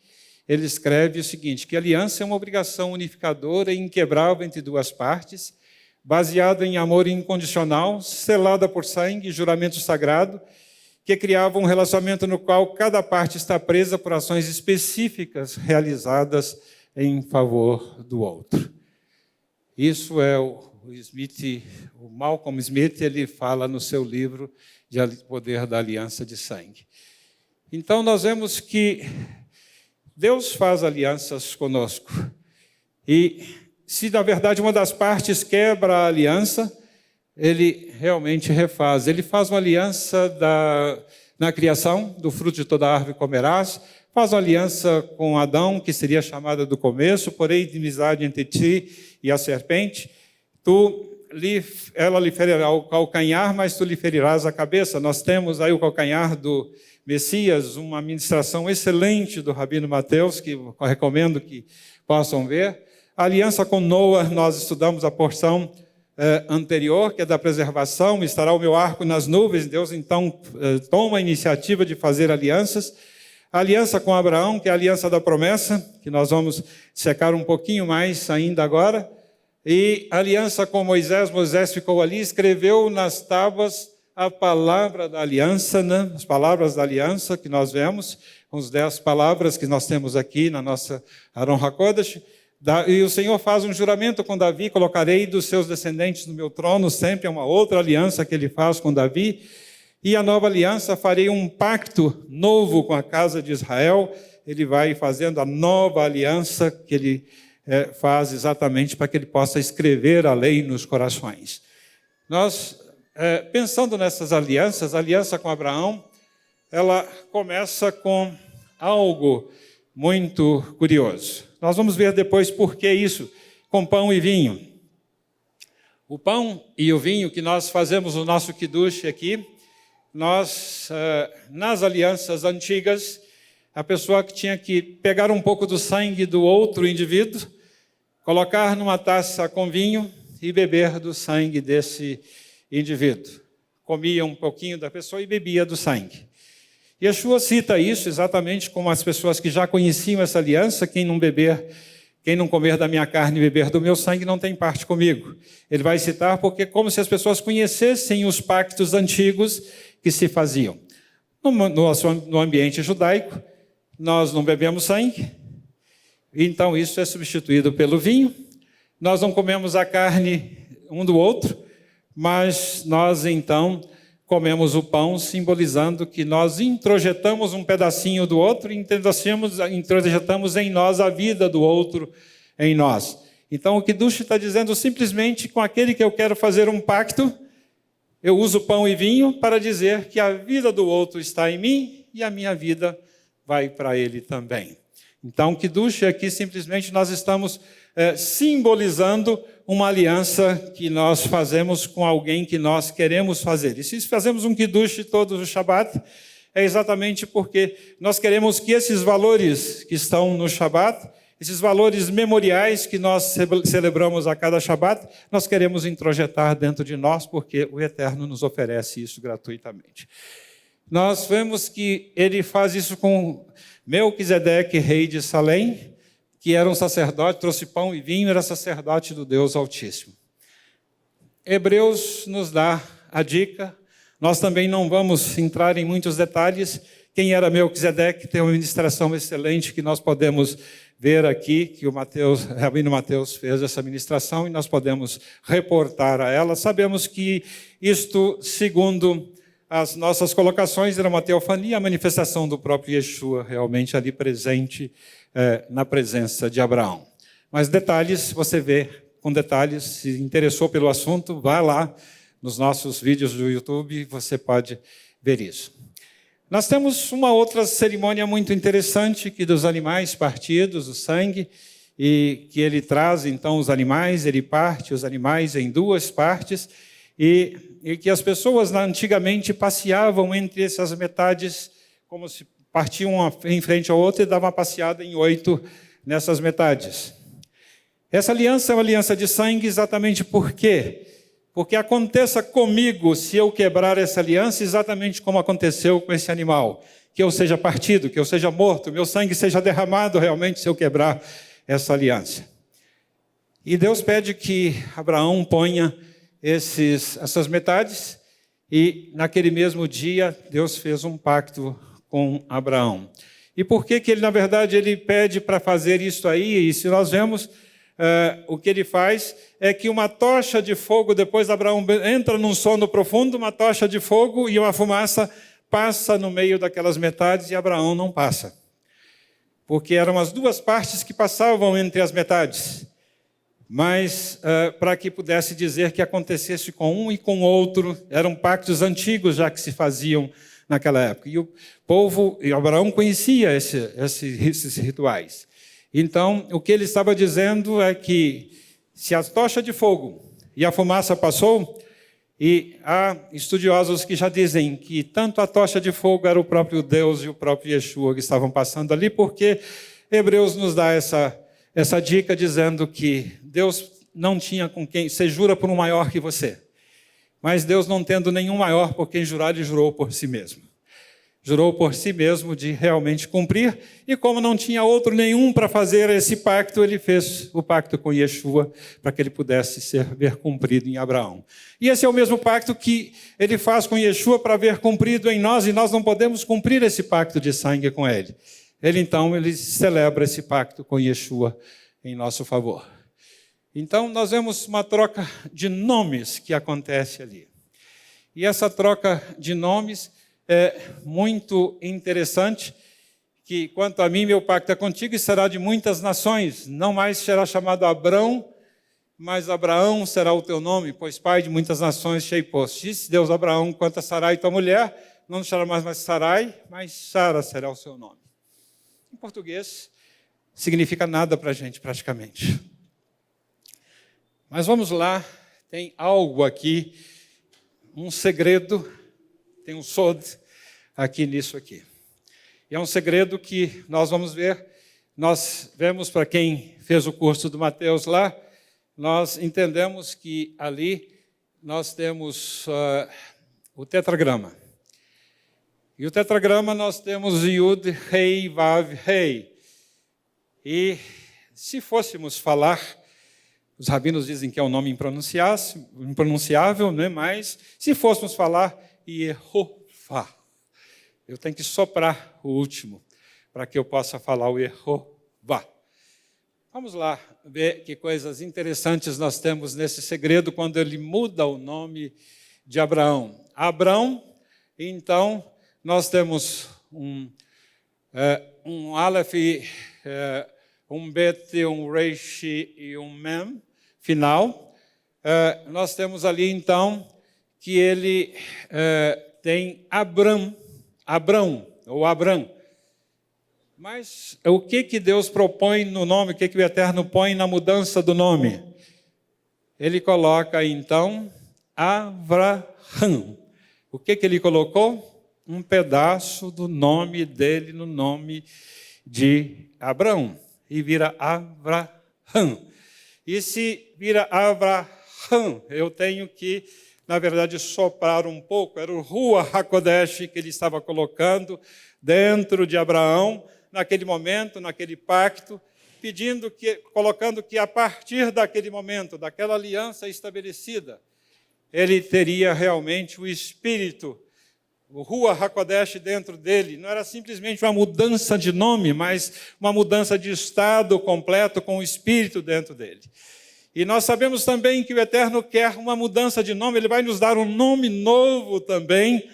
ele escreve o seguinte, que a aliança é uma obrigação unificadora e inquebrável entre duas partes, baseada em amor incondicional, selada por sangue e juramento sagrado, que criava um relacionamento no qual cada parte está presa por ações específicas realizadas em favor do outro. Isso é o Malcolm Smith, ele fala no seu livro de Poder da Aliança de Sangue. Então, nós vemos que Deus faz alianças conosco. E se, na verdade, uma das partes quebra a aliança, ele realmente refaz. Ele faz uma aliança na criação, do fruto de toda árvore comerás, faz uma aliança com Adão, que seria chamada do começo, porém, inimizade entre ti e a serpente. Ela lhe ferirá o calcanhar, mas tu lhe ferirás a cabeça. Nós temos aí o calcanhar do Messias, uma ministração excelente do Rabino Mateus, que eu recomendo que possam ver. A aliança com Noa, nós estudamos a porção anterior, que é da preservação, estará o meu arco nas nuvens. Deus, então, toma a iniciativa de fazer alianças. A aliança com Abraão, que é a aliança da promessa, que nós vamos secar um pouquinho mais ainda agora. E a aliança com Moisés, Moisés ficou ali, escreveu nas tábuas a palavra da aliança, né? As palavras da aliança que nós vemos, uns 10 palavras que nós temos aqui na nossa Aron HaKodesh. E o Senhor faz um juramento com Davi, colocarei dos seus descendentes no meu trono, sempre é uma outra aliança que ele faz com Davi. E a nova aliança, farei um pacto novo com a casa de Israel. Ele vai fazendo a nova aliança que ele faz exatamente para que ele possa escrever a lei nos corações. Nós, pensando nessas alianças, a aliança com Abraão, ela começa com algo muito curioso. Nós vamos ver depois por que isso, com pão e vinho. O pão e o vinho que nós fazemos no nosso Kiddush aqui, nós, nas alianças antigas, a pessoa que tinha que pegar um pouco do sangue do outro indivíduo, colocar numa taça com vinho e beber do sangue desse indivíduo. Comia um pouquinho da pessoa e bebia do sangue. Yeshua cita isso exatamente como as pessoas que já conheciam essa aliança, quem não comer da minha carne e beber do meu sangue não tem parte comigo. Ele vai citar porque é como se as pessoas conhecessem os pactos antigos que se faziam. No ambiente judaico, nós não bebemos sangue, então isso é substituído pelo vinho. Nós não comemos a carne um do outro, mas nós então comemos o pão, simbolizando que nós introjetamos um pedacinho do outro e introjetamos em nós a vida do outro em nós. Então o Kiddush está dizendo simplesmente com aquele que eu quero fazer um pacto, eu uso pão e vinho para dizer que a vida do outro está em mim e a minha vida vai para ele também. Então o Kiddush aqui simplesmente nós estamos simbolizando uma aliança que nós fazemos com alguém que nós queremos fazer. E se fazemos um Kiddush todos os Shabat, é exatamente porque nós queremos que esses valores que estão no Shabat, esses valores memoriais que nós celebramos a cada Shabat, nós queremos introjetar dentro de nós, porque o Eterno nos oferece isso gratuitamente. Nós vemos que ele faz isso com Melquisedeque, rei de Salém, que era um sacerdote, trouxe pão e vinho, era sacerdote do Deus Altíssimo. Hebreus nos dá a dica, nós também não vamos entrar em muitos detalhes, quem era Melquisedeque. Tem uma ministração excelente que nós podemos ver aqui, que o Rabino Mateus fez essa ministração e nós podemos reportar a ela. Sabemos que isto, segundo as nossas colocações, era uma teofania, a manifestação do próprio Yeshua, realmente ali presente na presença de Abraão. Mas detalhes, você vê com detalhes, se interessou pelo assunto, vá lá nos nossos vídeos do YouTube, você pode ver isso. Nós temos uma outra cerimônia muito interessante, que dos animais partidos, o sangue, e que ele traz, então, os animais, ele parte os animais em duas partes, e que as pessoas antigamente passeavam entre essas metades, como se partiam uma em frente à outra e davam uma passeada em 8 nessas metades. Essa aliança é uma aliança de sangue exatamente por quê? Porque aconteça comigo, se eu quebrar essa aliança, exatamente como aconteceu com esse animal. Que eu seja partido, que eu seja morto, meu sangue seja derramado realmente se eu quebrar essa aliança. E Deus pede que Abraão ponha essas metades, e naquele mesmo dia Deus fez um pacto com Abraão. E por que ele, na verdade, ele pede para fazer isso aí? E se nós vemos... o que ele faz é que uma tocha de fogo, depois Abraão entra num sono profundo, uma tocha de fogo e uma fumaça passa no meio daquelas metades e Abraão não passa. Porque eram as duas partes que passavam entre as metades. Mas para que pudesse dizer que acontecesse com um e com o outro, eram pactos antigos já que se faziam naquela época. E o povo, e Abraão conhecia esses rituais. Então, o que ele estava dizendo é que se a tocha de fogo e a fumaça passou, e há estudiosos que já dizem que tanto a tocha de fogo era o próprio Deus e o próprio Yeshua que estavam passando ali, porque Hebreus nos dá essa dica dizendo que Deus não tinha com quem, você jura por um maior que você, mas Deus não tendo nenhum maior por quem jurar, ele jurou por si mesmo. Jurou por si mesmo de realmente cumprir, e como não tinha outro nenhum para fazer esse pacto, ele fez o pacto com Yeshua, para que ele pudesse ver cumprido em Abraão. E esse é o mesmo pacto que ele faz com Yeshua para ver cumprido em nós, e nós não podemos cumprir esse pacto de sangue com ele. Então, ele celebra esse pacto com Yeshua em nosso favor. Então, nós vemos uma troca de nomes que acontece ali. E essa troca de nomes é muito interessante, que quanto a mim, meu pacto é contigo e será de muitas nações. Não mais será chamado Abrão, mas Abraão será o teu nome, pois pai de muitas nações te posto. Disse Deus a Abraão, quanto a Sarai, tua mulher, não será mais Sarai, mas Sara será o seu nome. Em português, significa nada para a gente, praticamente. Mas vamos lá, tem algo aqui, um segredo, tem um sod aqui nisso aqui. E é um segredo que nós vamos ver, nós vemos para quem fez o curso do Mateus lá, nós entendemos que ali nós temos o tetragrama. E o tetragrama nós temos Yud, Rei, Vav, Rei. E se fôssemos falar, os rabinos dizem que é um nome impronunciável, né? Mas se fôssemos falar Yehová, eu tenho que soprar o último, para que eu possa falar o Yehová. Vamos lá ver que coisas interessantes nós temos nesse segredo, quando ele muda o nome de Abraão. Abrão, então, nós temos um Aleph, um Bet, um Reish e um Mem, final. Nós temos ali, então, que ele tem Abrão, ou Abram. Mas o que Deus propõe no nome, o que o Eterno põe na mudança do nome? Ele coloca, então, Avraham. O que ele colocou? Um pedaço do nome dele no nome de Abrão. E vira Avraham. E se vira Avraham, eu tenho que, na verdade, soprar um pouco. Era o Ruach HaKodesh que ele estava colocando dentro de Abraão, naquele momento, naquele pacto, colocando que a partir daquele momento, daquela aliança estabelecida, ele teria realmente o espírito o Rua HaKodesh dentro dele, não era simplesmente uma mudança de nome, mas uma mudança de estado completo com o Espírito dentro dele. E nós sabemos também que o Eterno quer uma mudança de nome, Ele vai nos dar um nome novo também,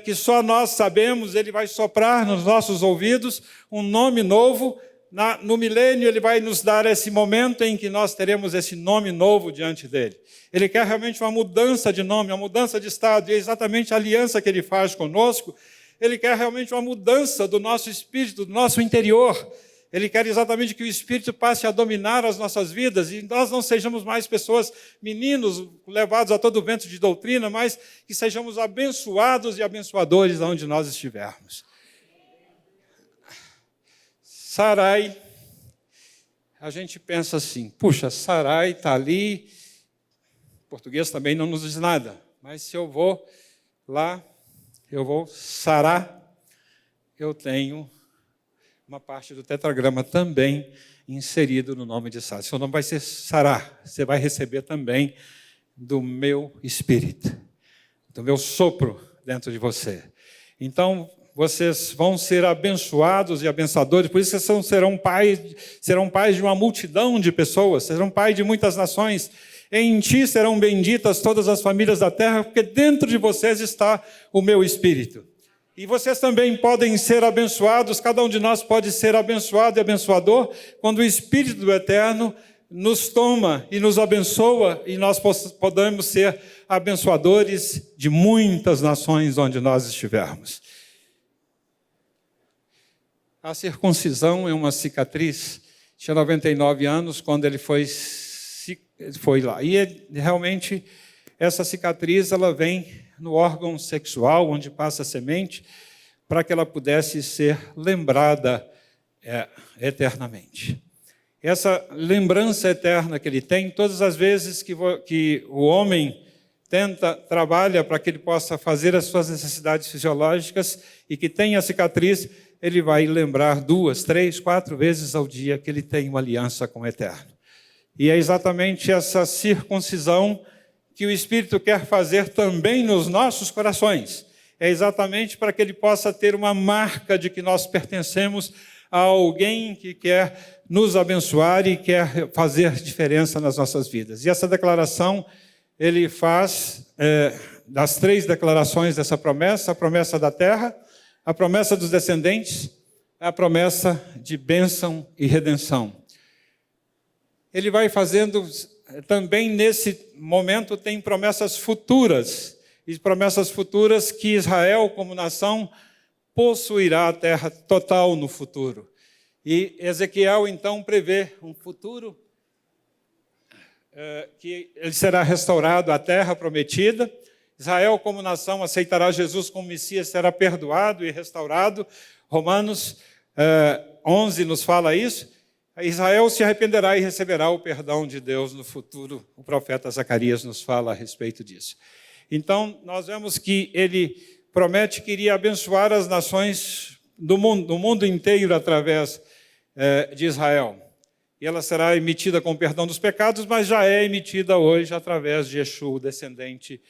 que só nós sabemos, Ele vai soprar nos nossos ouvidos um nome novo. No milênio, Ele vai nos dar esse momento em que nós teremos esse nome novo diante dEle. Ele quer realmente uma mudança de nome, uma mudança de estado, e é exatamente a aliança que Ele faz conosco. Ele quer realmente uma mudança do nosso espírito, do nosso interior. Ele quer exatamente que o Espírito passe a dominar as nossas vidas e nós não sejamos mais pessoas, meninos, levados a todo vento de doutrina, mas que sejamos abençoados e abençoadores onde nós estivermos. Sarai, a gente pensa assim, puxa, Sarai está ali, português também não nos diz nada, mas se eu vou lá, eu vou Sará, eu tenho uma parte do tetragrama também inserido no nome de Sara. Seu nome vai ser Sará, você vai receber também do meu Espírito, do meu sopro dentro de você. Então, vocês vão ser abençoados e abençoadores, por isso que serão pais de uma multidão de pessoas, serão pais de muitas nações. Em ti serão benditas todas as famílias da terra, porque dentro de vocês está o meu Espírito. E vocês também podem ser abençoados, cada um de nós pode ser abençoado e abençoador, quando o Espírito do Eterno nos toma e nos abençoa, e nós podemos ser abençoadores de muitas nações onde nós estivermos. A circuncisão é uma cicatriz. Tinha 99 anos quando ele foi lá. E realmente essa cicatriz ela vem no órgão sexual, onde passa a semente, para que ela pudesse ser lembrada eternamente. Essa lembrança eterna que ele tem, todas as vezes que o homem trabalha para que ele possa fazer as suas necessidades fisiológicas e que tenha a cicatriz, ele vai lembrar 2, 3, 4 vezes ao dia que ele tem uma aliança com o Eterno. E é exatamente essa circuncisão que o Espírito quer fazer também nos nossos corações. É exatamente para que ele possa ter uma marca de que nós pertencemos a alguém que quer nos abençoar e quer fazer diferença nas nossas vidas. E essa declaração ele faz das 3 declarações dessa promessa: a promessa da terra, a promessa dos descendentes, a promessa de bênção e redenção. Ele vai fazendo também nesse momento tem promessas futuras, e promessas futuras que Israel, como nação, possuirá a terra total no futuro. E Ezequiel, então, prevê um futuro que ele será restaurado a terra prometida. Israel, como nação, aceitará Jesus como Messias, será perdoado e restaurado. Romanos 11 nos fala isso. Israel se arrependerá e receberá o perdão de Deus no futuro. O profeta Zacarias nos fala a respeito disso. Então, nós vemos que ele promete que iria abençoar as nações do mundo inteiro através de Israel. E ela será emitida com perdão dos pecados, mas já é emitida hoje através de Yeshua, descendente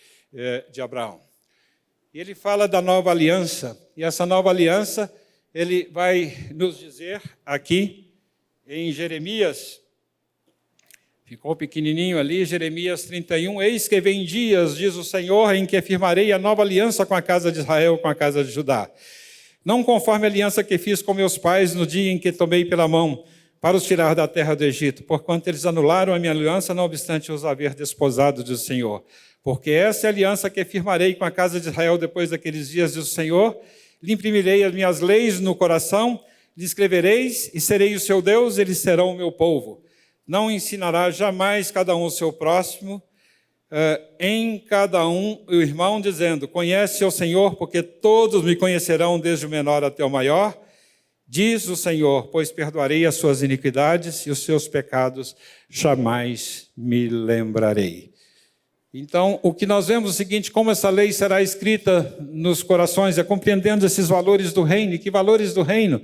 de Abraão. E ele fala da nova aliança, e essa nova aliança ele vai nos dizer aqui, em Jeremias, ficou pequenininho ali, Jeremias 31, eis que vem dias, diz o Senhor, em que afirmarei a nova aliança com a casa de Israel, com a casa de Judá. Não conforme a aliança que fiz com meus pais no dia em que tomei pela mão para os tirar da terra do Egito, porquanto eles anularam a minha aliança, não obstante os haver desposado, diz o Senhor. Porque essa é a aliança que firmarei com a casa de Israel depois daqueles dias, diz o Senhor, lhe imprimirei as minhas leis no coração, lhe escrevereis e serei o seu Deus, eles serão o meu povo. Não ensinará jamais cada um o seu próximo, em cada um o irmão, dizendo, conhece o Senhor, porque todos me conhecerão, desde o menor até o maior, diz o Senhor, pois perdoarei as suas iniquidades e os seus pecados jamais me lembrarei. Então, o que nós vemos é o seguinte, como essa lei será escrita nos corações, é compreendendo esses valores do reino. E que valores do reino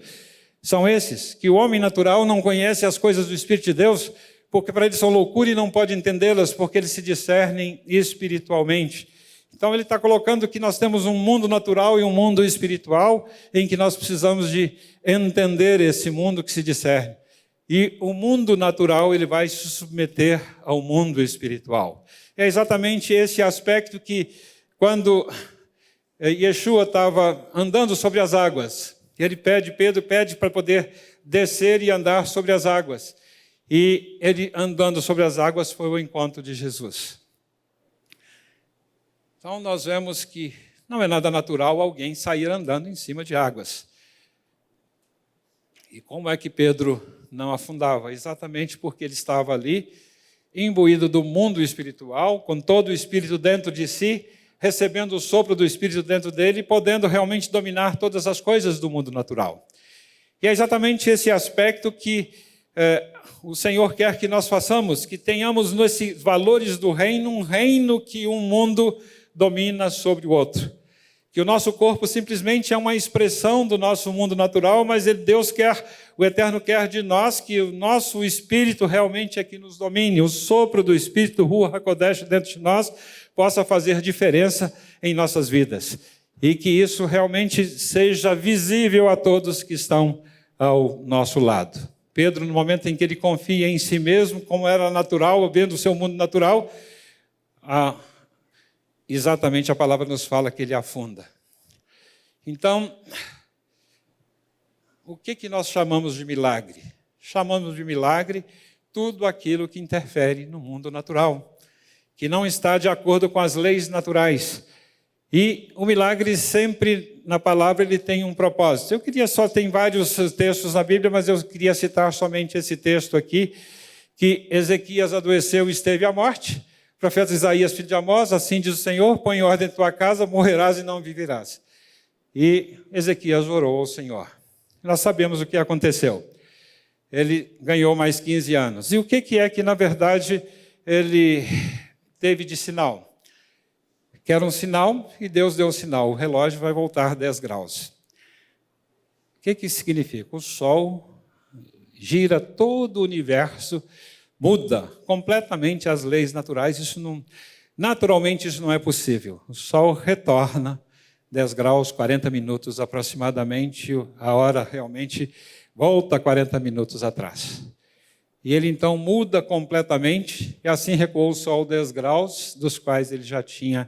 são esses? Que o homem natural não conhece as coisas do Espírito de Deus, porque para ele são loucura e não pode entendê-las, porque eles se discernem espiritualmente. Então ele está colocando que nós temos um mundo natural e um mundo espiritual, em que nós precisamos de entender esse mundo que se discerne. E o mundo natural ele vai se submeter ao mundo espiritual. É exatamente esse aspecto que, quando Yeshua estava andando sobre as águas, Pedro pede para poder descer e andar sobre as águas. E ele andando sobre as águas foi o encontro de Jesus. Então nós vemos que não é nada natural alguém sair andando em cima de águas. E como é que Pedro não afundava? Exatamente porque ele estava ali, imbuído do mundo espiritual, com todo o Espírito dentro de si, recebendo o sopro do Espírito dentro dele, podendo realmente dominar todas as coisas do mundo natural. E é exatamente esse aspecto que o Senhor quer que nós façamos, que tenhamos nesses valores do reino, um reino que um mundo domina sobre o outro. Que o nosso corpo simplesmente é uma expressão do nosso mundo natural, mas Deus quer, o Eterno quer de nós que o nosso espírito realmente é que nos domine, o sopro do Espírito, Ruach HaKodesh dentro de nós, possa fazer diferença em nossas vidas. E que isso realmente seja visível a todos que estão ao nosso lado. Pedro, no momento em que ele confia em si mesmo, como era natural, vendo o seu mundo natural, exatamente a palavra nos fala que ele afunda. Então, o que nós chamamos de milagre? Chamamos de milagre tudo aquilo que interfere no mundo natural, que não está de acordo com as leis naturais. E o milagre sempre, na palavra, ele tem um propósito. Eu queria tem vários textos na Bíblia, mas eu queria citar somente esse texto aqui, que Ezequias adoeceu e esteve à morte. O profeta Isaías, filho de Amós, assim diz o Senhor, põe em ordem tua casa, morrerás e não viverás. E Ezequias orou ao Senhor. Nós sabemos o que aconteceu. Ele ganhou mais 15 anos. E o que é que, na verdade, ele teve de sinal? Que era um sinal, e Deus deu um sinal. O relógio vai voltar 10 graus. O que isso significa? O Sol gira todo o universo, muda completamente as leis naturais. Naturalmente, isso não é possível. O Sol retorna 10 graus, 40 minutos aproximadamente. A hora realmente volta 40 minutos atrás. E ele então muda completamente, e assim recuou o Sol 10 graus, dos quais ele já tinha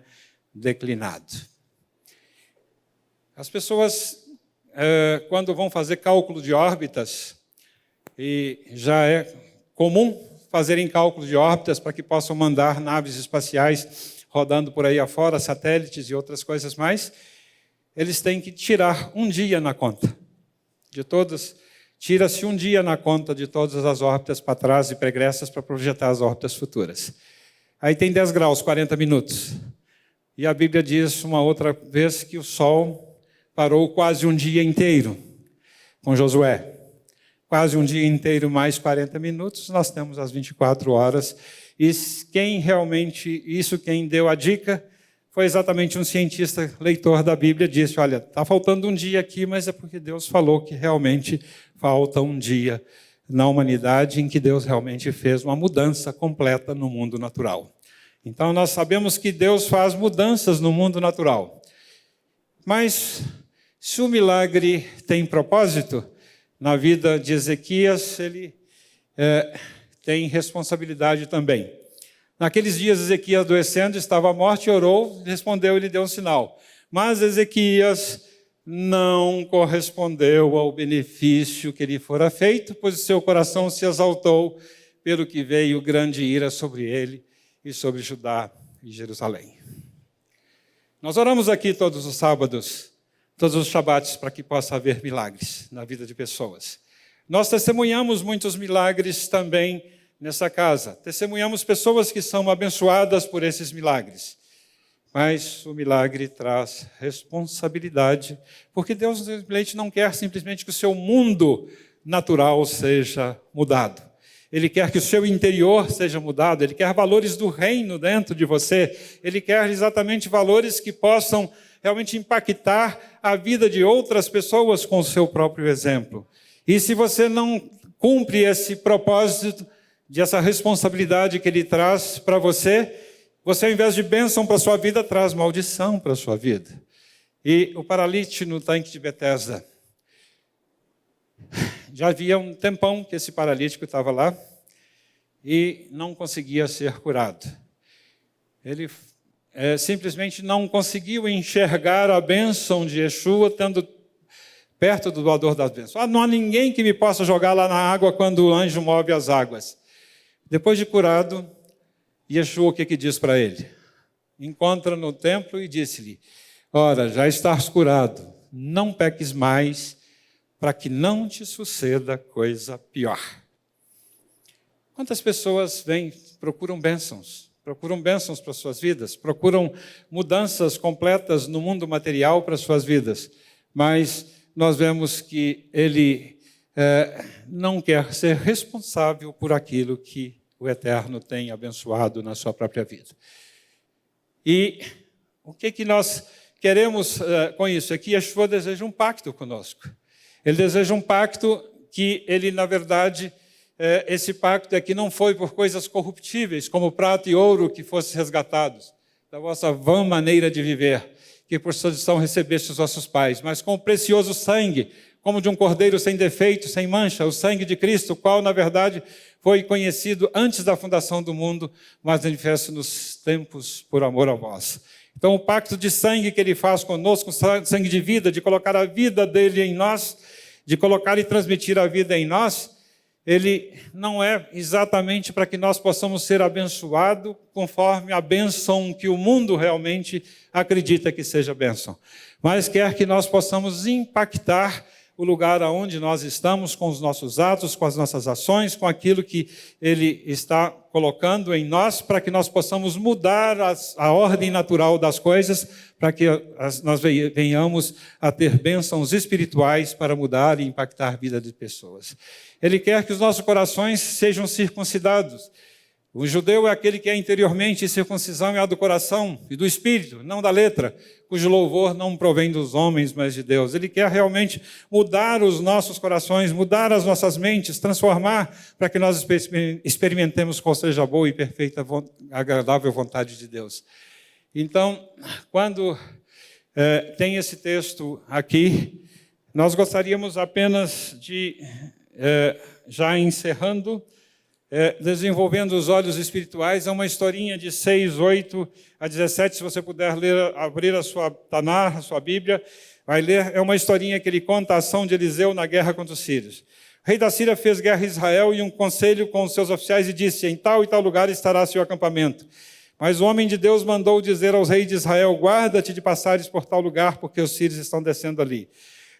declinado. As pessoas, quando vão fazer cálculo de órbitas, e já é comum fazerem cálculo de órbitas para que possam mandar naves espaciais rodando por aí afora, satélites e outras coisas mais, eles têm que tirar um dia na conta de todas. Tira-se um dia na conta de todas as órbitas para trás e pregressas para projetar as órbitas futuras. Aí tem 10 graus, 40 minutos. E a Bíblia diz uma outra vez que o Sol parou quase um dia inteiro com Josué. Quase um dia inteiro mais 40 minutos, nós temos as 24 horas. E quem deu a dica foi exatamente um cientista leitor da Bíblia, disse, olha, está faltando um dia aqui, mas é porque Deus falou que realmente falta um dia na humanidade em que Deus realmente fez uma mudança completa no mundo natural. Então, nós sabemos que Deus faz mudanças no mundo natural. Mas, se o milagre tem propósito, na vida de Ezequias, ele tem responsabilidade também. Naqueles dias, Ezequias adoecendo, estava à morte, orou, respondeu e lhe deu um sinal. Mas Ezequias não correspondeu ao benefício que lhe fora feito, pois o seu coração se exaltou, pelo que veio grande ira sobre ele e sobre Judá e Jerusalém. Nós oramos aqui todos os sábados, todos os shabates, para que possa haver milagres na vida de pessoas. Nós testemunhamos muitos milagres também nessa casa. Testemunhamos pessoas que são abençoadas por esses milagres. Mas o milagre traz responsabilidade, porque Deus simplesmente não quer simplesmente que o seu mundo natural seja mudado. Ele quer que o seu interior seja mudado, ele quer valores do reino dentro de você, ele quer exatamente valores que possam realmente impactar a vida de outras pessoas com o seu próprio exemplo. E se você não cumpre esse propósito, essa responsabilidade que ele traz para você, Você, ao invés de bênção para a sua vida, traz maldição para a sua vida. E o paralítico no tanque de Betesda. Já havia um tempão que esse paralítico estava lá e não conseguia ser curado. Ele simplesmente não conseguiu enxergar a bênção de Yeshua estando perto do doador das bênçãos. Não há ninguém que me possa jogar lá na água quando o anjo move as águas. Depois de curado, Yeshua o que diz para ele? Encontra no templo e disse-lhe: ora, já estás curado, não peques mais, para que não te suceda coisa pior. Quantas pessoas procuram bênçãos para suas vidas, procuram mudanças completas no mundo material para suas vidas, mas nós vemos que ele não quer ser responsável por aquilo que o Eterno tem abençoado na sua própria vida. E o que nós queremos com isso? É que Yeshua deseja um pacto conosco. Ele deseja um pacto que ele, na verdade, esse pacto aqui não foi por coisas corruptíveis, como prata e ouro, que fossem resgatados da vossa vã maneira de viver, que por tradição recebeste os vossos pais, mas com o precioso sangue, como de um cordeiro sem defeito, sem mancha, o sangue de Cristo, o qual, na verdade, foi conhecido antes da fundação do mundo, mas manifesto nos tempos por amor a vós. Então, o pacto de sangue que ele faz conosco, sangue de vida, de colocar a vida dele em nós, de colocar e transmitir a vida em nós, ele não é exatamente para que nós possamos ser abençoados conforme a bênção que o mundo realmente acredita que seja bênção, mas quer que nós possamos impactar o lugar aonde nós estamos com os nossos atos, com as nossas ações, com aquilo que ele está colocando em nós, para que nós possamos mudar a ordem natural das coisas, para que nós venhamos a ter bênçãos espirituais para mudar e impactar a vida de pessoas. Ele quer que os nossos corações sejam circuncidados. O judeu é aquele que é interiormente, e circuncisão é a do coração e do espírito, não da letra, cujo louvor não provém dos homens, mas de Deus. Ele quer realmente mudar os nossos corações, mudar as nossas mentes, transformar, para que nós experimentemos qual seja a boa e perfeita, agradável vontade de Deus. Então, quando tem esse texto aqui, nós gostaríamos apenas de, já encerrando, desenvolvendo os olhos espirituais, é uma historinha de 6, 8 a 17, se você puder ler, abrir a sua Tanar, a sua Bíblia, vai ler, é uma historinha que ele conta a ação de Eliseu na guerra contra os sírios. O rei da Síria fez guerra a Israel e um conselho com os seus oficiais e disse: em tal e tal lugar estará seu acampamento. Mas o homem de Deus mandou dizer aos reis de Israel: guarda-te de passares por tal lugar, porque os sírios estão descendo ali.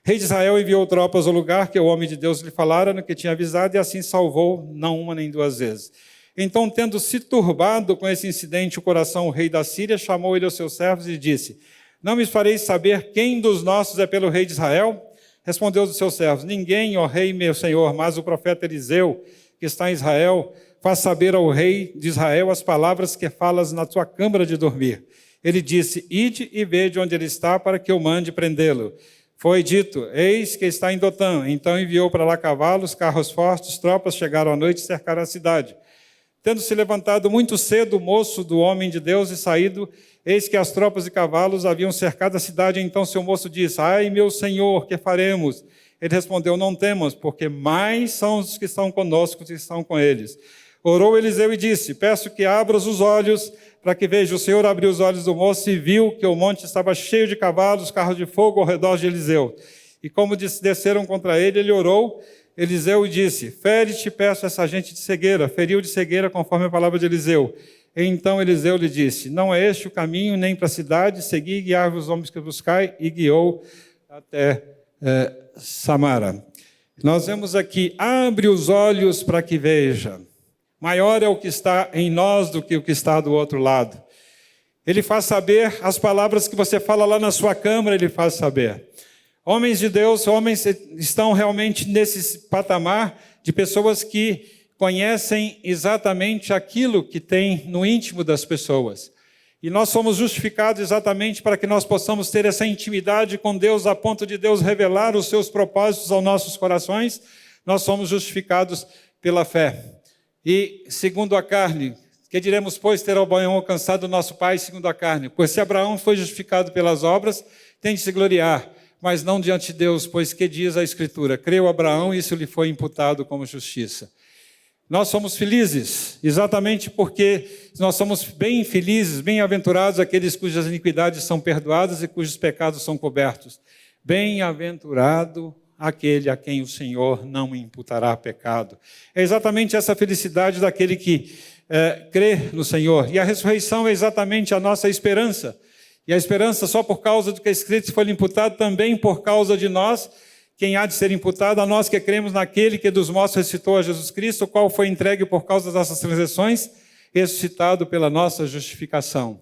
O rei de Israel enviou tropas ao lugar que o homem de Deus lhe falara, no que tinha avisado, e assim salvou, não uma nem duas vezes. Então, tendo se turbado com esse incidente o coração, o rei da Síria chamou ele aos seus servos e disse: não me fareis saber quem dos nossos é pelo rei de Israel? Respondeu os seus servos: ninguém, ó rei meu senhor, mas o profeta Eliseu, que está em Israel, faz saber ao rei de Israel as palavras que falas na tua câmara de dormir. Ele disse: ide e vede onde ele está, para que eu mande prendê-lo. Foi dito: eis que está em Dotã. Então enviou para lá cavalos, carros fortes, tropas chegaram à noite e cercaram a cidade. Tendo se levantado muito cedo o moço do homem de Deus e saído, eis que as tropas e cavalos haviam cercado a cidade. Então seu moço disse: ai, meu senhor, que faremos? Ele respondeu: não temas, porque mais são os que estão conosco que estão com eles. Orou Eliseu e disse: peço que abras os olhos, para que veja. O Senhor abriu os olhos do moço e viu que o monte estava cheio de cavalos, carros de fogo ao redor de Eliseu. E como desceram contra ele, ele orou, Eliseu, e disse: fere-te, peço essa gente de cegueira. Feriu de cegueira, conforme a palavra de Eliseu. Então Eliseu lhe disse: não é este o caminho, nem para a cidade, segui e guiai os homens que buscai, e guiou até Samara. Nós vemos aqui: abre os olhos para que veja. Maior é o que está em nós do que o que está do outro lado. Ele faz saber as palavras que você fala lá na sua câmara, ele faz saber. Homens de Deus, homens estão realmente nesse patamar de pessoas que conhecem exatamente aquilo que tem no íntimo das pessoas. E nós somos justificados exatamente para que nós possamos ter essa intimidade com Deus, a ponto de Deus revelar os seus propósitos aos nossos corações. Nós somos justificados pela fé. E, segundo a carne, Que diremos, pois, ter Abraão alcançado o nosso pai segundo a carne? Pois se Abraão foi justificado pelas obras, tem de se gloriar, mas não diante de Deus, pois que diz a Escritura? Creu Abraão e isso lhe foi imputado como justiça. Nós somos felizes, exatamente porque nós somos bem felizes, bem-aventurados aqueles cujas iniquidades são perdoadas e cujos pecados são cobertos. Bem-aventurado aquele a quem o Senhor não imputará pecado. É exatamente essa felicidade daquele que crê no Senhor. E a ressurreição é exatamente a nossa esperança. E a esperança só por causa do que é escrito foi imputado, também por causa de nós, quem há de ser imputado, a nós que cremos naquele que dos mortos ressuscitou a Jesus Cristo, o qual foi entregue por causa das nossas transgressões, ressuscitado pela nossa justificação.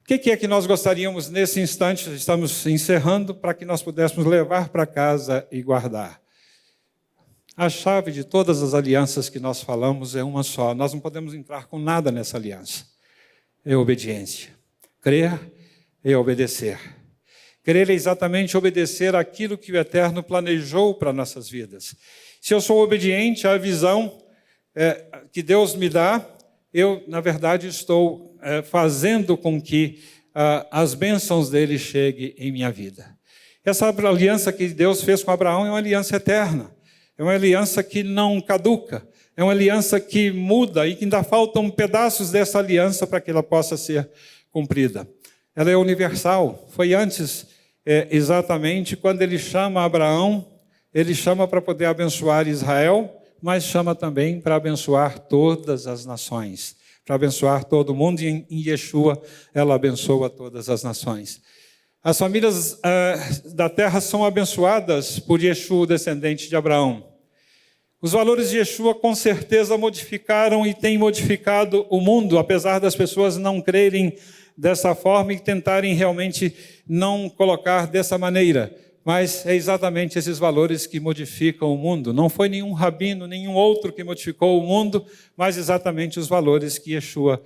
O que é que nós gostaríamos nesse instante, estamos encerrando, para que nós pudéssemos levar para casa e guardar? A chave de todas as alianças que nós falamos é uma só. Nós não podemos entrar com nada nessa aliança. É obediência. Crer é obedecer. Crer é exatamente obedecer aquilo que o Eterno planejou para nossas vidas. Se eu sou obediente à visão que Deus me dá, eu, na verdade, estou fazendo com que as bênçãos dele cheguem em minha vida. Essa aliança que Deus fez com Abraão é uma aliança eterna. É uma aliança que não caduca. É uma aliança que muda e que ainda faltam pedaços dessa aliança para que ela possa ser cumprida. Ela é universal. Foi antes, exatamente, quando ele chama Abraão, ele chama para poder abençoar Israel, mas chama também para abençoar todas as nações, para abençoar todo mundo, e em Yeshua ela abençoa todas as nações. As famílias da terra são abençoadas por Yeshua, descendente de Abraão. Os valores de Yeshua com certeza modificaram e têm modificado o mundo, apesar das pessoas não crerem dessa forma e tentarem realmente não colocar dessa maneira. Mas é exatamente esses valores que modificam o mundo. Não foi nenhum rabino, nenhum outro que modificou o mundo, mas exatamente os valores que Yeshua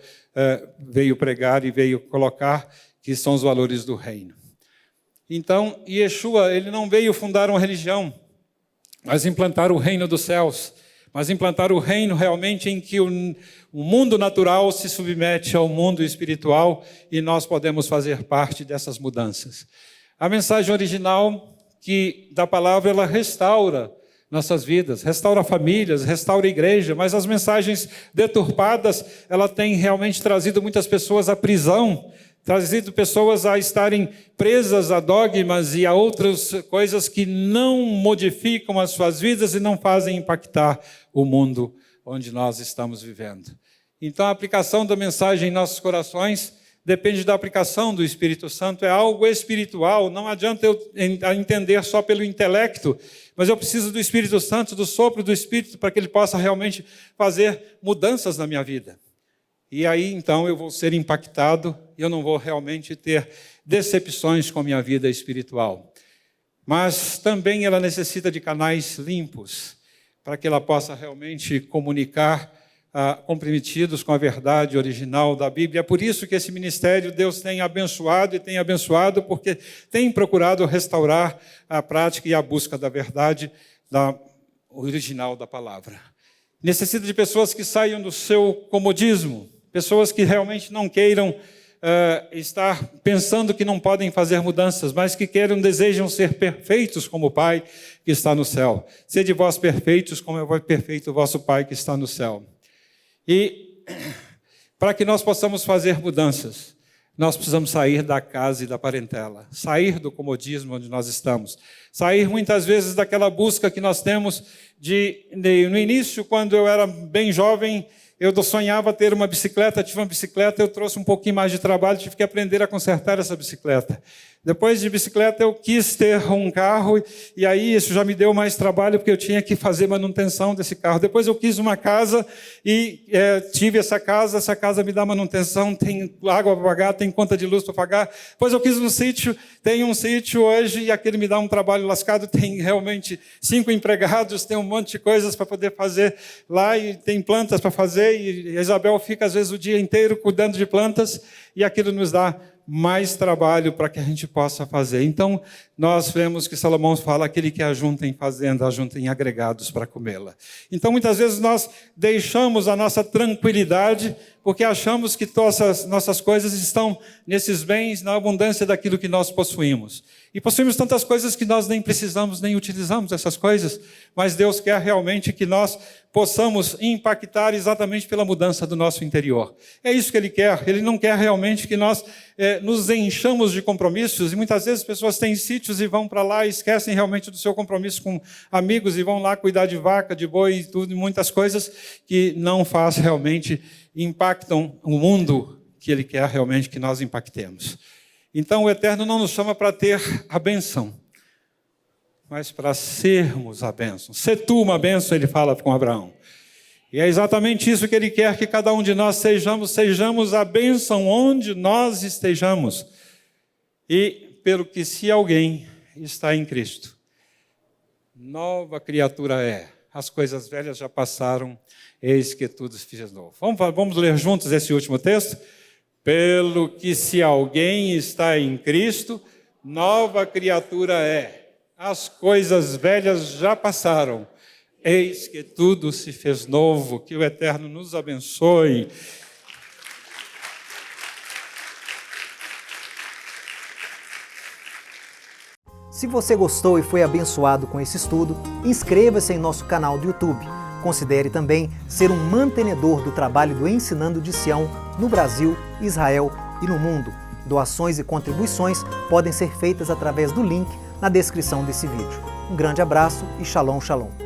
veio pregar e veio colocar, que são os valores do reino. Então, Yeshua, ele não veio fundar uma religião, mas implantar o reino dos céus, mas implantar o reino realmente em que o mundo natural se submete ao mundo espiritual e nós podemos fazer parte dessas mudanças. A mensagem original da palavra, ela restaura nossas vidas, restaura famílias, restaura a igreja, mas as mensagens deturpadas, ela tem realmente trazido muitas pessoas à prisão, trazido pessoas a estarem presas a dogmas e a outras coisas que não modificam as suas vidas e não fazem impactar o mundo onde nós estamos vivendo. Então, a aplicação da mensagem em nossos corações depende da aplicação do Espírito Santo, é algo espiritual, não adianta eu entender só pelo intelecto, mas eu preciso do Espírito Santo, do sopro do Espírito, para que ele possa realmente fazer mudanças na minha vida. E aí, então, eu vou ser impactado e eu não vou realmente ter decepções com a minha vida espiritual. Mas também ela necessita de canais limpos, para que ela possa realmente comunicar comprometidos com a verdade original da Bíblia. É por isso que esse ministério Deus tem abençoado, e tem abençoado porque tem procurado restaurar a prática e a busca da verdade original da palavra. Necessita de pessoas que saiam do seu comodismo, pessoas que realmente não queiram estar pensando que não podem fazer mudanças, mas que desejam ser perfeitos como o Pai que está no céu. Sede vós perfeitos como é perfeito o vosso Pai que está no céu. E para que nós possamos fazer mudanças, nós precisamos sair da casa e da parentela, sair do comodismo onde nós estamos, sair muitas vezes daquela busca que nós temos no início, quando eu era bem jovem, eu sonhava ter uma bicicleta, tive uma bicicleta, eu trouxe um pouquinho mais de trabalho, tive que aprender a consertar essa bicicleta. Depois de bicicleta, eu quis ter um carro, e aí isso já me deu mais trabalho, porque eu tinha que fazer manutenção desse carro. Depois eu quis uma casa, e tive essa casa me dá manutenção, tem água para pagar, tem conta de luz para pagar. Depois eu quis um sítio, tenho um sítio hoje, e aquele me dá um trabalho lascado, tem realmente 5 empregados, tem um monte de coisas para poder fazer lá, e tem plantas para fazer, e a Isabel fica às vezes o dia inteiro cuidando de plantas, e aquilo nos dá mais trabalho para que a gente possa fazer. Então, nós vemos que Salomão fala, aquele que ajunta em fazenda, ajunta em agregados para comê-la. Então, muitas vezes nós deixamos a nossa tranquilidade porque achamos que todas as nossas coisas estão nesses bens, na abundância daquilo que nós possuímos. E possuímos tantas coisas que nós nem precisamos, nem utilizamos essas coisas, mas Deus quer realmente que nós possamos impactar exatamente pela mudança do nosso interior. É isso que Ele quer. Ele não quer realmente que nós nos enchamos de compromissos, e muitas vezes as pessoas têm sítios e vão para lá e esquecem realmente do seu compromisso com amigos e vão lá cuidar de vaca, de boi e tudo, e muitas coisas que não faz realmente impactam o mundo que Ele quer realmente que nós impactemos. Então o Eterno não nos chama para ter a bênção, mas para sermos a bênção. Sê tu uma bênção, Ele fala com Abraão. E é exatamente isso que Ele quer que cada um de nós sejamos a bênção onde nós estejamos. E pelo que se alguém está em Cristo, nova criatura é. As coisas velhas já passaram, eis que tudo se fez novo. Vamos ler juntos esse último texto? Pelo que se alguém está em Cristo, nova criatura é. As coisas velhas já passaram, eis que tudo se fez novo. Que o Eterno nos abençoe. Se você gostou e foi abençoado com esse estudo, inscreva-se em nosso canal do YouTube. Considere também ser um mantenedor do trabalho do Ensinando de Sião no Brasil, Israel e no mundo. Doações e contribuições podem ser feitas através do link na descrição desse vídeo. Um grande abraço e shalom, shalom.